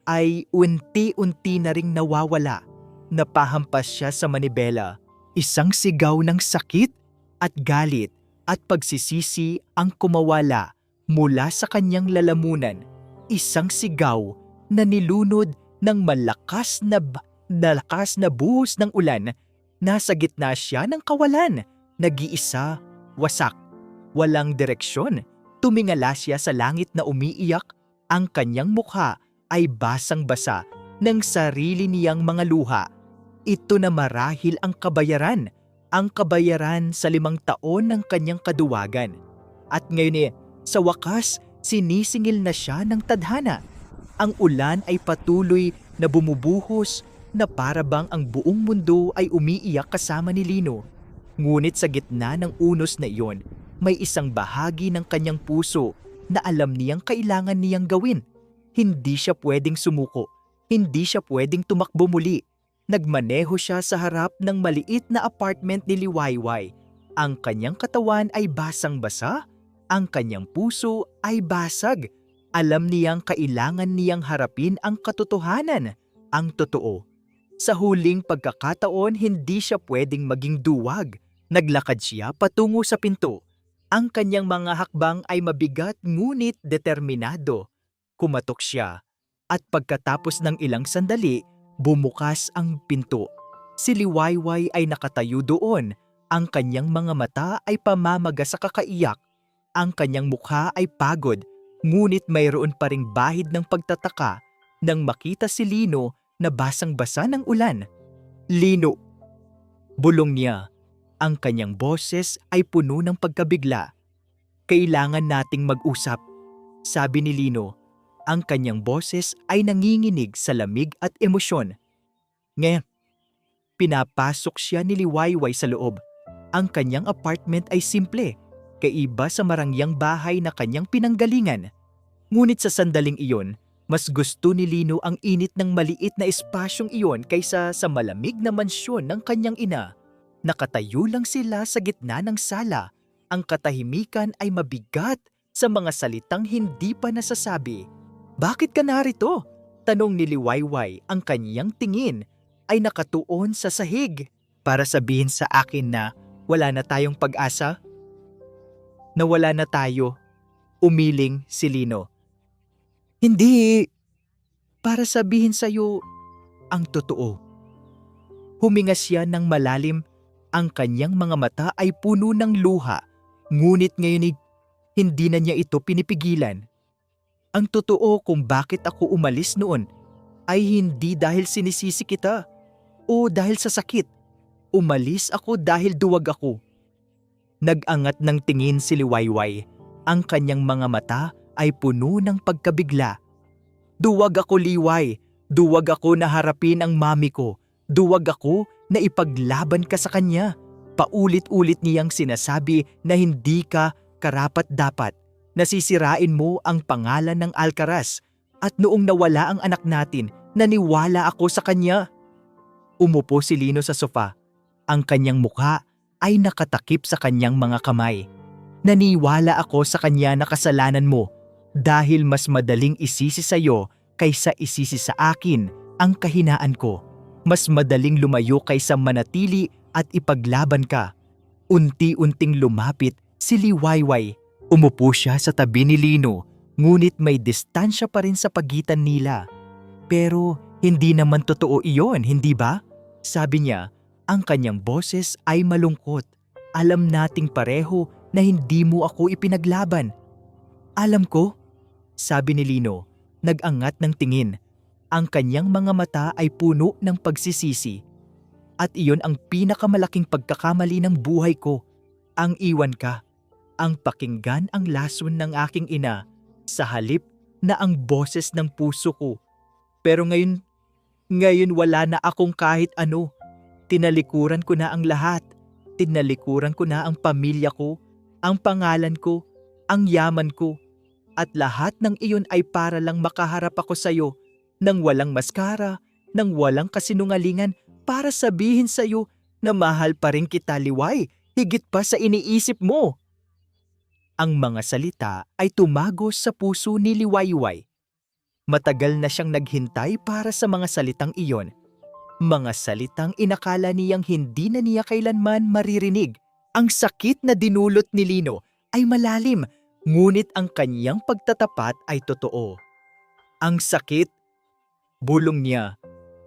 Speaker 1: ay unti-unti na ring nawawala. Napahampas siya sa manibela. Isang sigaw ng sakit at galit at pagsisisi ang kumawala mula sa kanyang lalamunan. Isang sigaw na nilunod ng malakas na buhos ng ulan. Nasa gitna siya ng kawalan. Nag-iisa, wasak. Walang direksyon. Tumingala siya sa langit na umiiyak. Ang kanyang mukha ay basang-basa ng sarili niyang mga luha. Ito na marahil ang kabayaran. Ang kabayaran sa 5 taon ng kanyang kaduwagan. At ngayon sa wakas, sinisingil na siya ng tadhana. Ang ulan ay patuloy na bumubuhos na para bang ang buong mundo ay umiiyak kasama ni Lino. Ngunit sa gitna ng unos na iyon, may isang bahagi ng kanyang puso na alam niyang kailangan niyang gawin. Hindi siya pwedeng sumuko. Hindi siya pwedeng tumakbo muli. Nagmaneho siya sa harap ng maliit na apartment ni Liwayway. Ang kanyang katawan ay basang-basa. Ang kanyang puso ay basag. Alam niyang kailangan niyang harapin ang katotohanan, ang totoo. Sa huling pagkakataon, hindi siya pwedeng maging duwag. Naglakad siya patungo sa pinto. Ang kanyang mga hakbang ay mabigat ngunit determinado. Kumatok siya. At pagkatapos ng ilang sandali, bumukas ang pinto. Si Liwayway ay nakatayo doon. Ang kanyang mga mata ay pamamaga sa kakaiyak. Ang kanyang mukha ay pagod, ngunit mayroon pa ring bahid ng pagtataka nang makita si Lino na basang-basa ng ulan. Lino! Bulong niya. Ang kanyang boses ay puno ng pagkabigla. Kailangan nating mag-usap, sabi ni Lino. Ang kanyang boses ay nanginginig sa lamig at emosyon. Ngayon, pinapasok siya ni Liwayway sa loob. Ang kanyang apartment ay simple, kaiba sa marangyang bahay na kanyang pinanggalingan. Ngunit sa sandaling iyon, mas gusto ni Lino ang init ng maliit na espasyong iyon kaysa sa malamig na mansyon ng kanyang ina. Nakatayo lang sila sa gitna ng sala. Ang katahimikan ay mabigat sa mga salitang hindi pa nasasabi. Bakit ka narito? Tanong ni Liwayway. Ang kanyang tingin ay nakatuon sa sahig. Para sabihin sa akin na wala na tayong pag-asa? Nawala na tayo. Umiling si Lino. Hindi. Para sabihin sa'yo ang totoo. Huminga siya ng malalim. Ang kanyang mga mata ay puno ng luha. Ngunit ngayon hindi na niya ito pinipigilan. Ang totoo kung bakit ako umalis noon ay hindi dahil sinisisi kita o dahil sa sakit. Umalis ako dahil duwag ako. Nag-angat ng tingin si Liwayway. Ang kanyang mga mata ay puno ng pagkabigla. Duwag ako, Liway. Duwag ako na harapin ang mami ko. Duwag ako na ipaglaban ka sa kanya. Paulit-ulit niyang sinasabi na hindi ka karapat-dapat. Nasisirain mo ang pangalan ng Alcaraz at noong nawala ang anak natin, naniwala ako sa kanya. Umupo si Lino sa sofa. Ang kanyang mukha ay nakatakip sa kanyang mga kamay. Naniwala ako sa kanya na kasalanan mo dahil mas madaling isisi sa iyo kaysa isisi sa akin ang kahinaan ko. Mas madaling lumayo kaysa manatili at ipaglaban ka. Unti-unting lumapit si Liwayway. Umupo siya sa tabi ni Lino, ngunit may distansya pa rin sa pagitan nila. Pero hindi naman totoo iyon, hindi ba? Sabi niya, ang kanyang boses ay malungkot. Alam nating pareho na hindi mo ako ipinaglaban. Alam ko, sabi ni Lino, nag-angat ng tingin. Ang kanyang mga mata ay puno ng pagsisisi. At iyon ang pinakamalaking pagkakamali ng buhay ko. Ang iwan ka. Ang pakinggan ang lason ng aking ina sa halip na ang boses ng puso ko. Pero ngayon wala na akong kahit ano. Tinalikuran ko na ang lahat. Tinalikuran ko na ang pamilya ko, ang pangalan ko, ang yaman ko. At lahat ng iyon ay para lang makaharap ako sa iyo nang walang maskara, nang walang kasinungalingan para sabihin sa iyo na mahal pa rin kita, Liway, higit pa sa iniisip mo. Ang mga salita ay tumagos sa puso ni Liwayway. Matagal na siyang naghintay para sa mga salitang iyon. Mga salitang inakala niyang hindi na niya kailanman maririnig. Ang sakit na dinulot ni Lino ay malalim, ngunit ang kanyang pagtatapat ay totoo. Ang sakit, bulong niya,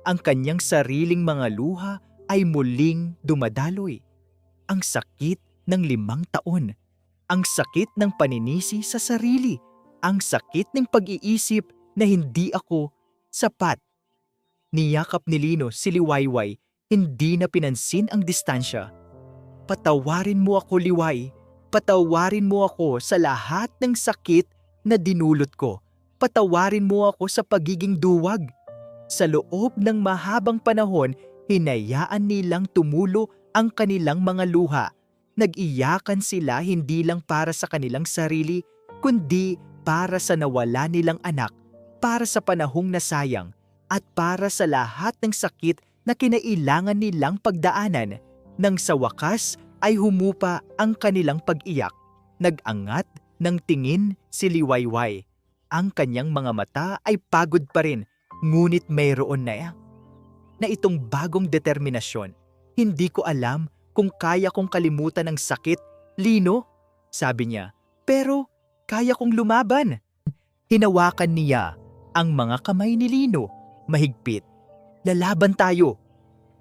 Speaker 1: ang kanyang sariling mga luha ay muling dumadaloy. Ang sakit ng 5 taon. Ang sakit ng paninisi sa sarili. Ang sakit ng pag-iisip na hindi ako sapat. Niyakap ni Lino si Liwayway, hindi na pinansin ang distansya. Patawarin mo ako, Liway. Patawarin mo ako sa lahat ng sakit na dinulot ko. Patawarin mo ako sa pagiging duwag. Sa loob ng mahabang panahon, hinayaan nilang tumulo ang kanilang mga luha. Nag-iyakan sila hindi lang para sa kanilang sarili, kundi para sa nawala nilang anak, para sa panahong nasayang, at para sa lahat ng sakit na kinailangan nilang pagdaanan. Nang sa wakas ay humupa ang kanilang pag-iyak. Nag-angat ng tingin si Liwayway. Ang kanyang mga mata ay pagod pa rin, ngunit mayroon na itong bagong determinasyon. Hindi ko alam kung kaya kong kalimutan ang sakit, Lino, sabi niya, pero kaya kong lumaban. Hinawakan niya ang mga kamay ni Lino, mahigpit. Lalaban tayo.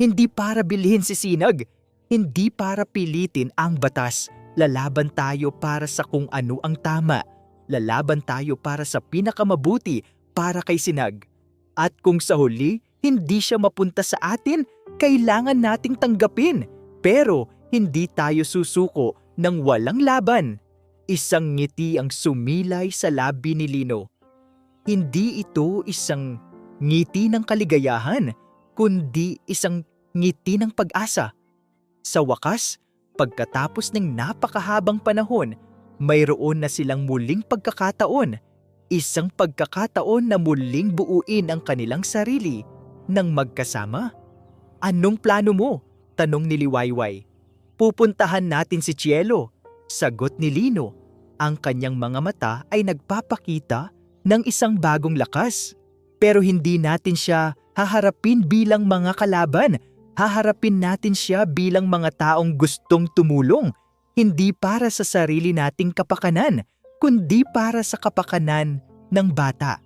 Speaker 1: Hindi para bilhin si Sinag, hindi para pilitin ang batas. Lalaban tayo para sa kung ano ang tama. Lalaban tayo para sa pinakamabuti para kay Sinag. At kung sa huli, hindi siya mapunta sa atin, kailangan nating tanggapin. Pero hindi tayo susuko ng walang laban. Isang ngiti ang sumilay sa labi ni Lino. Hindi ito isang ngiti ng kaligayahan, kundi isang ngiti ng pag-asa. Sa wakas, pagkatapos ng napakahabang panahon, mayroon na silang muling pagkakataon. Isang pagkakataon na muling buuin ang kanilang sarili ng magkasama. Anong plano mo? Tanong ni Liwayway. Pupuntahan natin si Cielo. Sagot ni Lino. Ang kanyang mga mata ay nagpapakita ng isang bagong lakas. Pero hindi natin siya haharapin bilang mga kalaban. Haharapin natin siya bilang mga taong gustong tumulong. Hindi para sa sarili nating kapakanan, kundi para sa kapakanan ng bata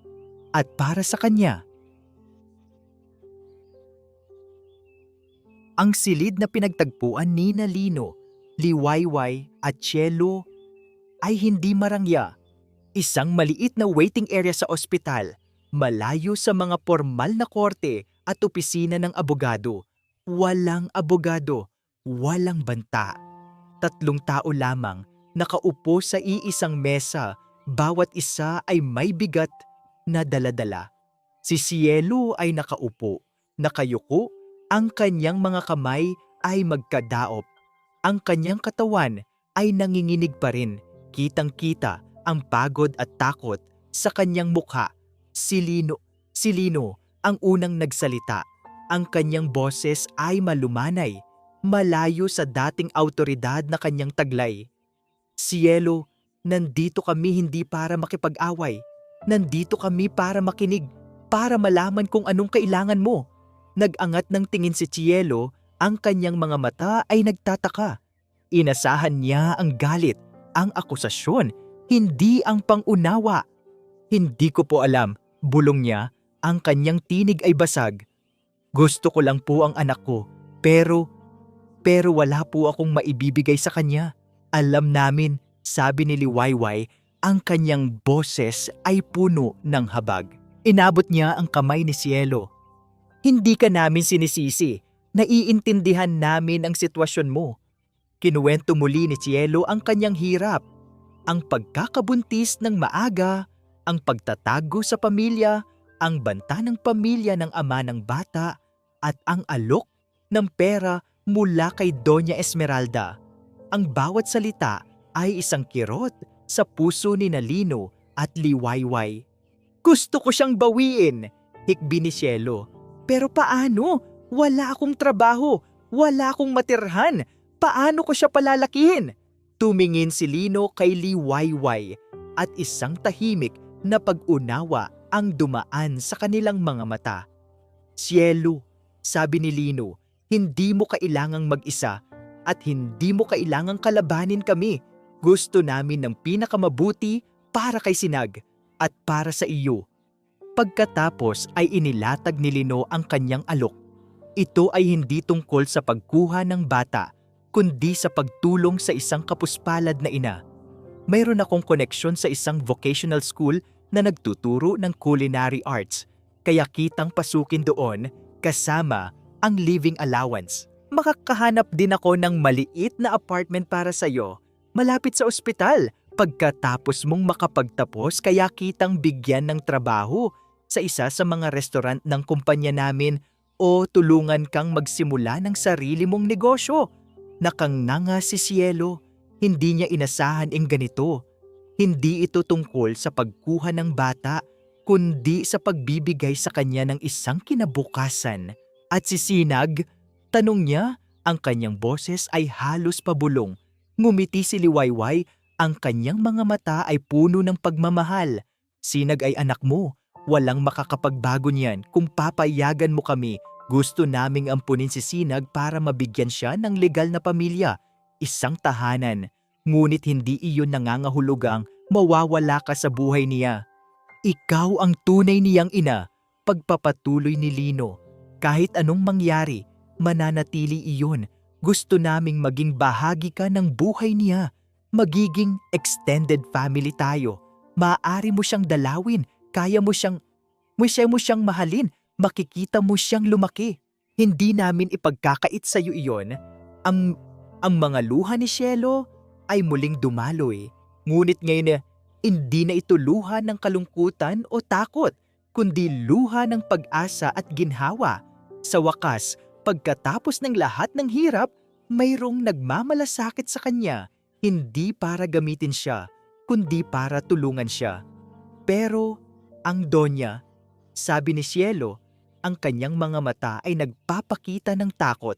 Speaker 1: at para sa kanya. Ang silid na pinagtagpuan ni Lino, Liwayway at Cielo ay hindi marangya. Isang maliit na waiting area sa ospital, malayo sa mga formal na korte at opisina ng abogado. Walang abogado, walang banta. 3 tao lamang nakaupo sa iisang mesa, bawat isa ay may bigat na dala-dala. Si Cielo ay nakaupo, nakayuko, ang kanyang mga kamay ay magkadaop. Ang kanyang katawan ay nanginginig pa rin, kitang-kita ang pagod at takot sa kanyang mukha. Si Lino ang unang nagsalita. Ang kanyang boses ay malumanay, malayo sa dating awtoridad na kanyang taglay. Cielo, nandito kami hindi para makipag-away. Nandito kami para makinig, para malaman kung anong kailangan mo. Nag-angat ng tingin si Cielo, ang kanyang mga mata ay nagtataka. Inasahan niya ang galit, ang akusasyon, hindi ang pangunawa. Hindi ko po alam, bulong niya, ang kanyang tinig ay basag. Gusto ko lang po ang anak ko, pero wala po akong maibibigay sa kanya. Alam namin, sabi ni Liwayway, ang kanyang boses ay puno ng habag. Inabot niya ang kamay ni Cielo. Hindi ka namin sinisisi, naiintindihan namin ang sitwasyon mo. Kinuwento muli ni Cielo ang kanyang hirap, ang pagkakabuntis ng maaga, ang pagtatago sa pamilya, ang banta ng pamilya ng ama ng bata, at ang alok ng pera mula kay Doña Esmeralda. Ang bawat salita ay isang kirot sa puso ni Lino at Liwayway. Gusto ko siyang bawiin, hikbi ni Cielo. Pero paano? Wala akong trabaho, wala akong matirhan. Paano ko siya palalakihin? Tumingin si Lino kay Liwayway at isang tahimik na pag-unawa ang dumaan sa kanilang mga mata. Cielo, sabi ni Lino, hindi mo kailangang mag-isa at hindi mo kailangang kalabanin kami. Gusto namin ng pinakamabuti para kay Sinag at para sa iyo. Pagkatapos ay inilatag ni Lino ang kanyang alok. Ito ay hindi tungkol sa pagkuha ng bata, kundi sa pagtulong sa isang kapuspalad na ina. Mayroon akong koneksyon sa isang vocational school na nagtuturo ng culinary arts, kaya kitang pasukin doon kasama ang living allowance. Makakahanap din ako ng maliit na apartment para sa'yo, malapit sa ospital. Pagkatapos mong makapagtapos, kaya kitang bigyan ng trabaho sa isa sa mga restaurant ng kumpanya namin o tulungan kang magsimula ng sarili mong negosyo. Nakanganga si Cielo. Hindi niya inasahan ang ganito. Hindi ito tungkol sa pagkuha ng bata, kundi sa pagbibigay sa kanya ng isang kinabukasan. At si Sinag, tanong niya, ang kanyang boses ay halos pabulong. Ngumiti si Liwayway, ang kanyang mga mata ay puno ng pagmamahal. Sinag ay anak mo, walang makakapagbago niyan kung papayagan mo kami. Gusto naming ampunin si Sinag para mabigyan siya ng legal na pamilya, isang tahanan. Ngunit hindi iyon nangangahulugang mawawala ka sa buhay niya. Ikaw ang tunay niyang ina, pagpapatuloy ni Lino. Kahit anong mangyari, mananatili iyon. Gusto naming maging bahagi ka ng buhay niya. Magiging extended family tayo. Maaari mo siyang dalawin, kaya mo siyang mahalin, makikita mo siyang lumaki. Hindi namin ipagkakait sa iyo iyon. Ang mga luha ni Cielo ay muling dumaloy. Ngunit ngayon hindi na ito luha ng kalungkutan o takot, kundi luha ng pag-asa at ginhawa. Sa wakas, pagkatapos ng lahat ng hirap, mayroong nagmamalasakit sa kanya, hindi para gamitin siya, kundi para tulungan siya. Pero ang Donya, sabi ni Cielo, ang kanyang mga mata ay nagpapakita ng takot.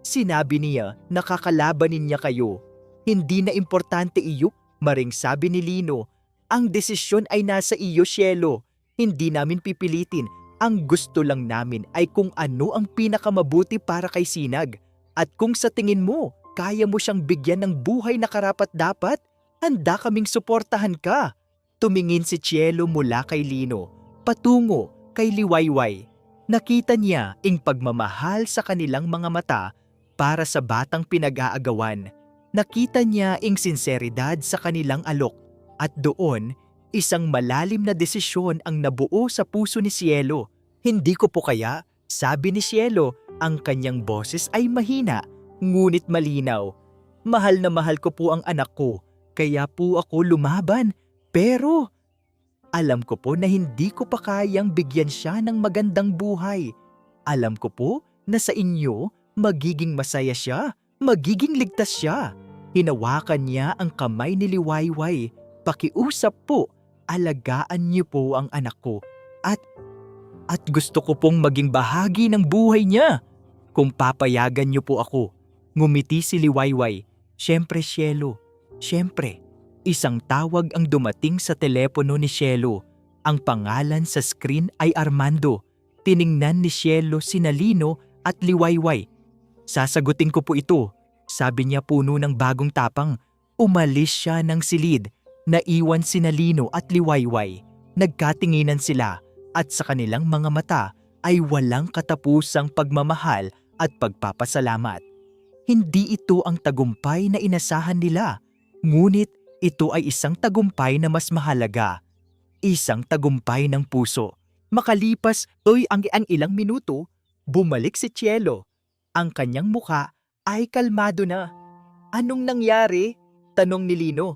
Speaker 1: Sinabi niya, nakakalabanin niya kayo. Hindi na importante iyo, maring sabi ni Lino. Ang desisyon ay nasa iyo, Cielo. Hindi namin pipilitin. Ang gusto lang namin ay kung ano ang pinakamabuti para kay Sinag. At kung sa tingin mo, kaya mo siyang bigyan ng buhay na karapat-dapat, handa kaming suportahan ka. Tumingin si Cielo mula kay Lino, patungo kay Liwayway. Nakita niya ang pagmamahal sa kanilang mga mata para sa batang pinag-aagawan. Nakita niya ang sinseridad sa kanilang alok at doon, isang malalim na desisyon ang nabuo sa puso ni Cielo. Hindi ko po kaya, sabi ni Cielo, ang kanyang boses ay mahina, ngunit malinaw. Mahal na mahal ko po ang anak ko, kaya po ako lumaban. Pero alam ko po na hindi ko pa kayang bigyan siya ng magandang buhay. Alam ko po na sa inyo magiging masaya siya, magiging ligtas siya. Hinawakan niya ang kamay ni Liwayway. Pakiusap po, alagaan niyo po ang anak ko at gusto ko pong maging bahagi ng buhay niya. Kung papayagan niyo po ako, ngumiti si Liwayway. Siyempre, Cielo. Siyempre. Isang tawag ang dumating sa telepono ni Cielo. Ang pangalan sa screen ay Armando. Tiningnan ni Cielo sina Lino at Liwayway. Sasagutin ko po ito, sabi niya puno ng bagong tapang. Umalis siya ng silid. Naiwan sina Lino at Liwayway. Nagkatinginan sila at sa kanilang mga mata ay walang katapusang pagmamahal at pagpapasalamat. Hindi ito ang tagumpay na inasahan nila, ngunit ito ay isang tagumpay na mas mahalaga. Isang tagumpay ng puso. Makalipas ang ilang minuto, bumalik si Cielo. Ang kanyang muka ay kalmado na. Anong nangyari? Tanong ni Lino.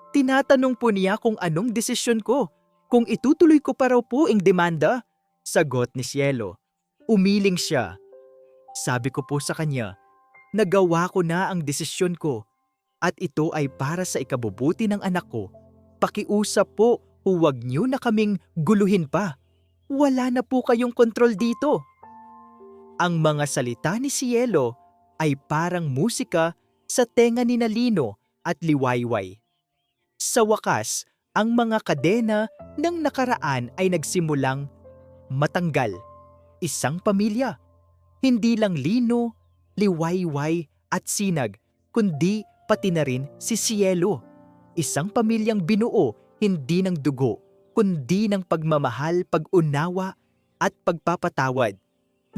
Speaker 1: Tinatanong po niya kung anong desisyon ko. Kung itutuloy ko pa raw po ang demanda. Sagot ni Cielo. Umiling siya. Sabi ko po sa kanya, nagawa ko na ang desisyon ko at ito ay para sa ikabubuti ng anak ko. Pakiusap po, huwag niyo na kaming guluhin pa. Wala na po kayong kontrol dito. Ang mga salita ni Cielo ay parang musika sa tenga ni Lino at Liwayway. Sa wakas, ang mga kadena ng nakaraan ay nagsimulang matanggal. Isang pamilya. Hindi lang Lino, Liwayway at Sinag, kundi pati na rin si Cielo. Isang pamilyang binuo hindi ng dugo, kundi ng pagmamahal, pag-unawa at pagpapatawad.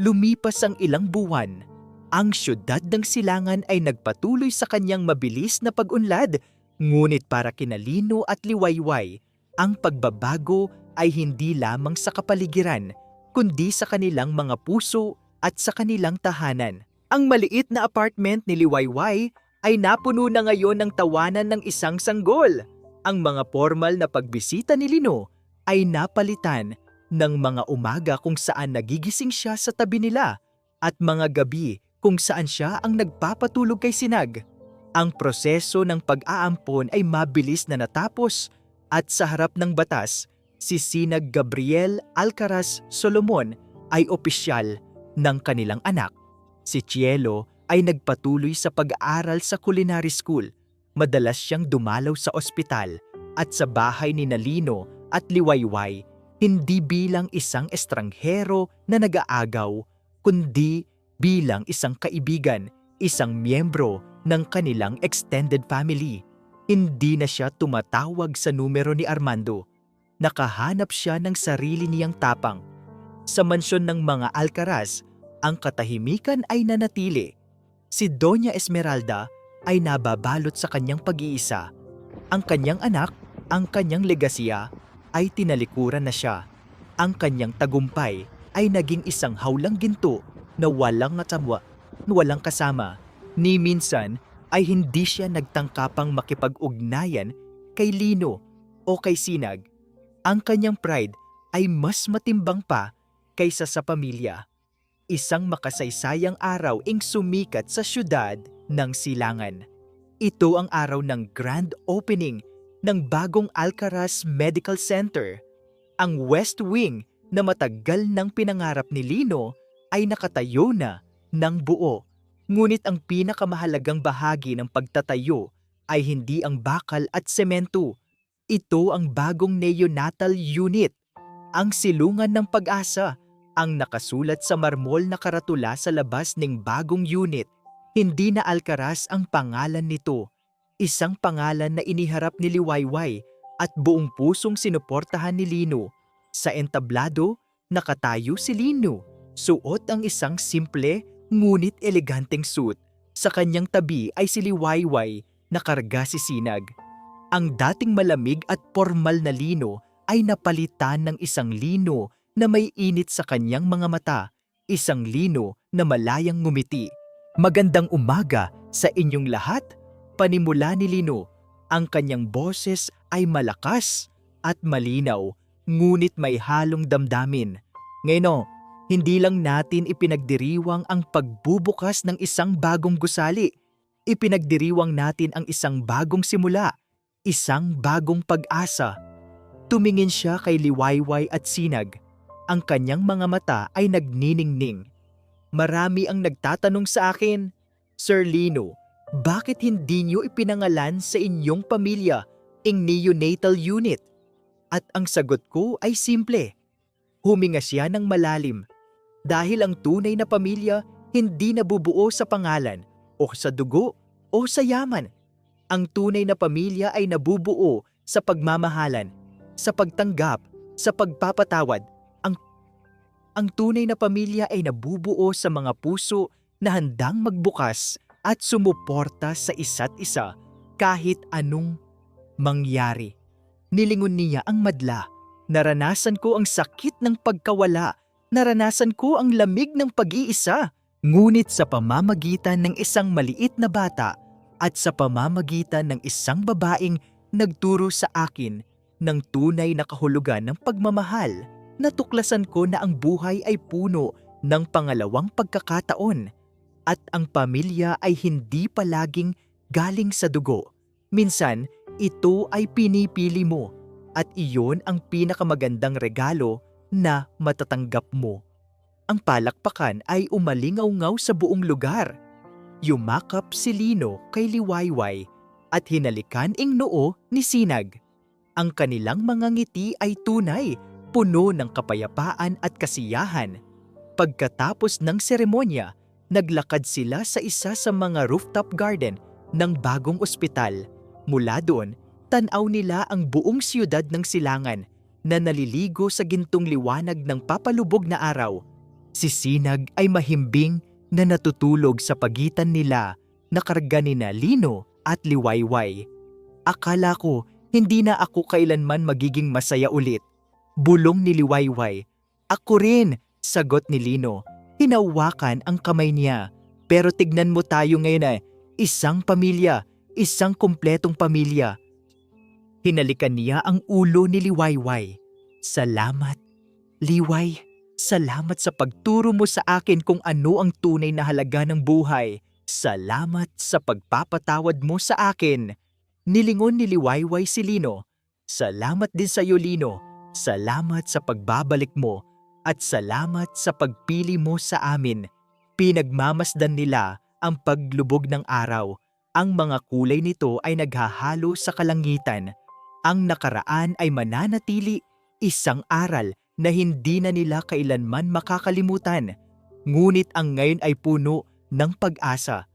Speaker 1: Lumipas ang ilang buwan. Ang syudad ng Silangan ay nagpatuloy sa kanyang mabilis na pag-unlad. Ngunit para kina Lino at Liwayway, ang pagbabago ay hindi lamang sa kapaligiran, kundi sa kanilang mga puso at sa kanilang tahanan. Ang maliit na apartment ni Liwayway ay napuno na ngayon ng tawanan ng isang sanggol. Ang mga formal na pagbisita ni Lino ay napalitan ng mga umaga kung saan nagigising siya sa tabi nila at mga gabi kung saan siya ang nagpapatulog kay Sinag. Ang proseso ng pag-aampon ay mabilis na natapos at sa harap ng batas, si Sinag Gabriel Alcaraz Solomon ay opisyal ng kanilang anak. Si Cielo ay nagpatuloy sa pag-aaral sa culinary school. Madalas siyang dumalaw sa ospital at sa bahay ni Lino at Liwayway, hindi bilang isang estranghero na nag-aagaw, kundi bilang isang kaibigan, isang miyembro ng kanilang extended family. Hindi na siya tumatawag sa numero ni Armando. Nakahanap siya ng sarili niyang tapang. Sa mansyon ng mga Alcaraz, ang katahimikan ay nanatili. Si Doña Esmeralda ay nababalot sa kanyang pag-iisa. Ang kanyang anak, ang kanyang legasya, ay tinalikuran na siya. Ang kanyang tagumpay ay naging isang hawlang ginto na walang kasama. Ni minsan ay hindi siya nagtangkapang makipag-ugnayan kay Lino o kay Sinag. Ang kanyang pride ay mas matimbang pa kaysa sa pamilya. Isang makasaysayang araw ing sumikat sa syudad ng Silangan. Ito ang araw ng grand opening ng bagong Alcaraz Medical Center. Ang West Wing na matagal nang pinangarap ni Lino ay nakatayo na ng buo. Ngunit ang pinakamahalagang bahagi ng pagtatayo ay hindi ang bakal at semento. Ito ang bagong neonatal unit, ang silungan ng pag-asa. Ang nakasulat sa marmol na karatula sa labas ng bagong unit, hindi na Alcaraz ang pangalan nito. Isang pangalan na iniharap ni Liwayway at buong pusong sinuportahan ni Lino. Sa entablado, nakatayo si Lino. Suot ang isang simple ngunit eleganteng suit. Sa kanyang tabi ay si Liwayway, nakarga si Sinag. Ang dating malamig at formal na Lino ay napalitan ng isang Lino na may init sa kanyang mga mata, isang Lino na malayang ngumiti. Magandang umaga sa inyong lahat, panimula ni Lino. Ang kanyang boses ay malakas at malinaw, ngunit may halong damdamin. Ngayon, hindi lang natin ipinagdiriwang ang pagbubukas ng isang bagong gusali. Ipinagdiriwang natin ang isang bagong simula, isang bagong pag-asa. Tumingin siya kay Liwayway at Sinag. Ang kanyang mga mata ay nagniningning. Marami ang nagtatanong sa akin, Sir Lino, bakit hindi niyo ipinangalan sa inyong pamilya ang neonatal unit? At ang sagot ko ay simple. Huminga siya ng malalim. Dahil ang tunay na pamilya hindi nabubuo sa pangalan o sa dugo o sa yaman. Ang tunay na pamilya ay nabubuo sa pagmamahalan, sa pagtanggap, sa pagpapatawad. Ang tunay na pamilya ay nabubuo sa mga puso na handang magbukas at sumuporta sa isa't isa kahit anong mangyari. Nilingon niya ang madla. Naranasan ko ang sakit ng pagkawala. Naranasan ko ang lamig ng pag-iisa. Ngunit sa pamamagitan ng isang maliit na bata at sa pamamagitan ng isang babaeng nagturo sa akin ng tunay na kahulugan ng pagmamahal, natuklasan ko na ang buhay ay puno ng pangalawang pagkakataon at ang pamilya ay hindi palaging galing sa dugo. Minsan, ito ay pinipili mo at iyon ang pinakamagandang regalo na matatanggap mo. Ang palakpakan ay umalingaw-ngaw sa buong lugar. Yumakap si Lino kay Liwayway at hinalikan ang noo ni Sinag. Ang kanilang mga ngiti ay tunay, puno ng kapayapaan at kasiyahan. Pagkatapos ng seremonya, naglakad sila sa isa sa mga rooftop garden ng bagong ospital. Mula doon, tanaw nila ang buong siyudad ng Silangan na naliligo sa gintong liwanag ng papalubog na araw. Si Sinag ay mahimbing na natutulog sa pagitan nila na karga nina Lino at Liwayway. Akala ko hindi na ako kailanman magiging masaya ulit. Bulong ni Liwayway. Ako rin, sagot ni Lino. Hinawakan ang kamay niya. Pero tignan mo tayo ngayon isang pamilya, isang kumpletong pamilya. Hinalikan niya ang ulo ni Liwayway. Salamat, Liway. Salamat sa pagturo mo sa akin kung ano ang tunay na halaga ng buhay. Salamat sa pagpapatawad mo sa akin. Nilingon ni Liwayway si Lino. Salamat din sa iyo, Lino. Salamat sa pagbabalik mo at salamat sa pagpili mo sa amin. Pinagmamasdan nila ang paglubog ng araw. Ang mga kulay nito ay naghahalo sa kalangitan. Ang nakaraan ay mananatili, isang aral na hindi na nila kailanman makakalimutan. Ngunit ang ngayon ay puno ng pag-asa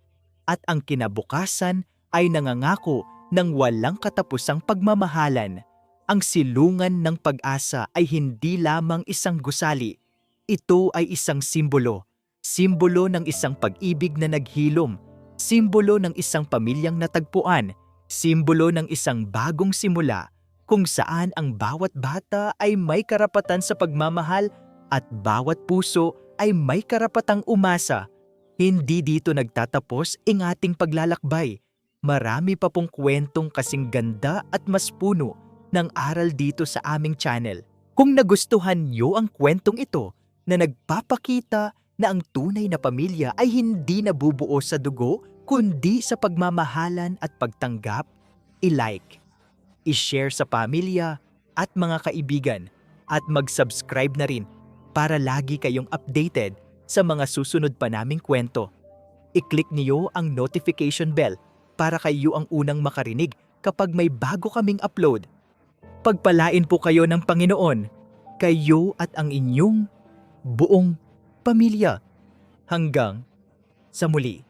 Speaker 1: at ang kinabukasan ay nangangako ng walang katapusang pagmamahalan. Ang silungan ng pag-asa ay hindi lamang isang gusali. Ito ay isang simbolo. Simbolo ng isang pag-ibig na naghilom. Simbolo ng isang pamilyang natagpuan. Simbolo ng isang bagong simula kung saan ang bawat bata ay may karapatan sa pagmamahal at bawat puso ay may karapatang umasa. Hindi dito nagtatapos ang ating paglalakbay. Marami pa pong kwentong kasing ganda at mas puno ng aral dito sa aming channel. Kung nagustuhan niyo ang kwentong ito na nagpapakita na ang tunay na pamilya ay hindi nabubuo sa dugo kundi sa pagmamahalan at pagtanggap, i-like, i-share sa pamilya at mga kaibigan at mag-subscribe na rin para lagi kayong updated sa mga susunod pa naming kwento. I-click niyo ang notification bell para kayo ang unang makarinig kapag may bago kaming upload. Pagpalain po kayo ng Panginoon, kayo at ang inyong buong pamilya. Hanggang sa muli.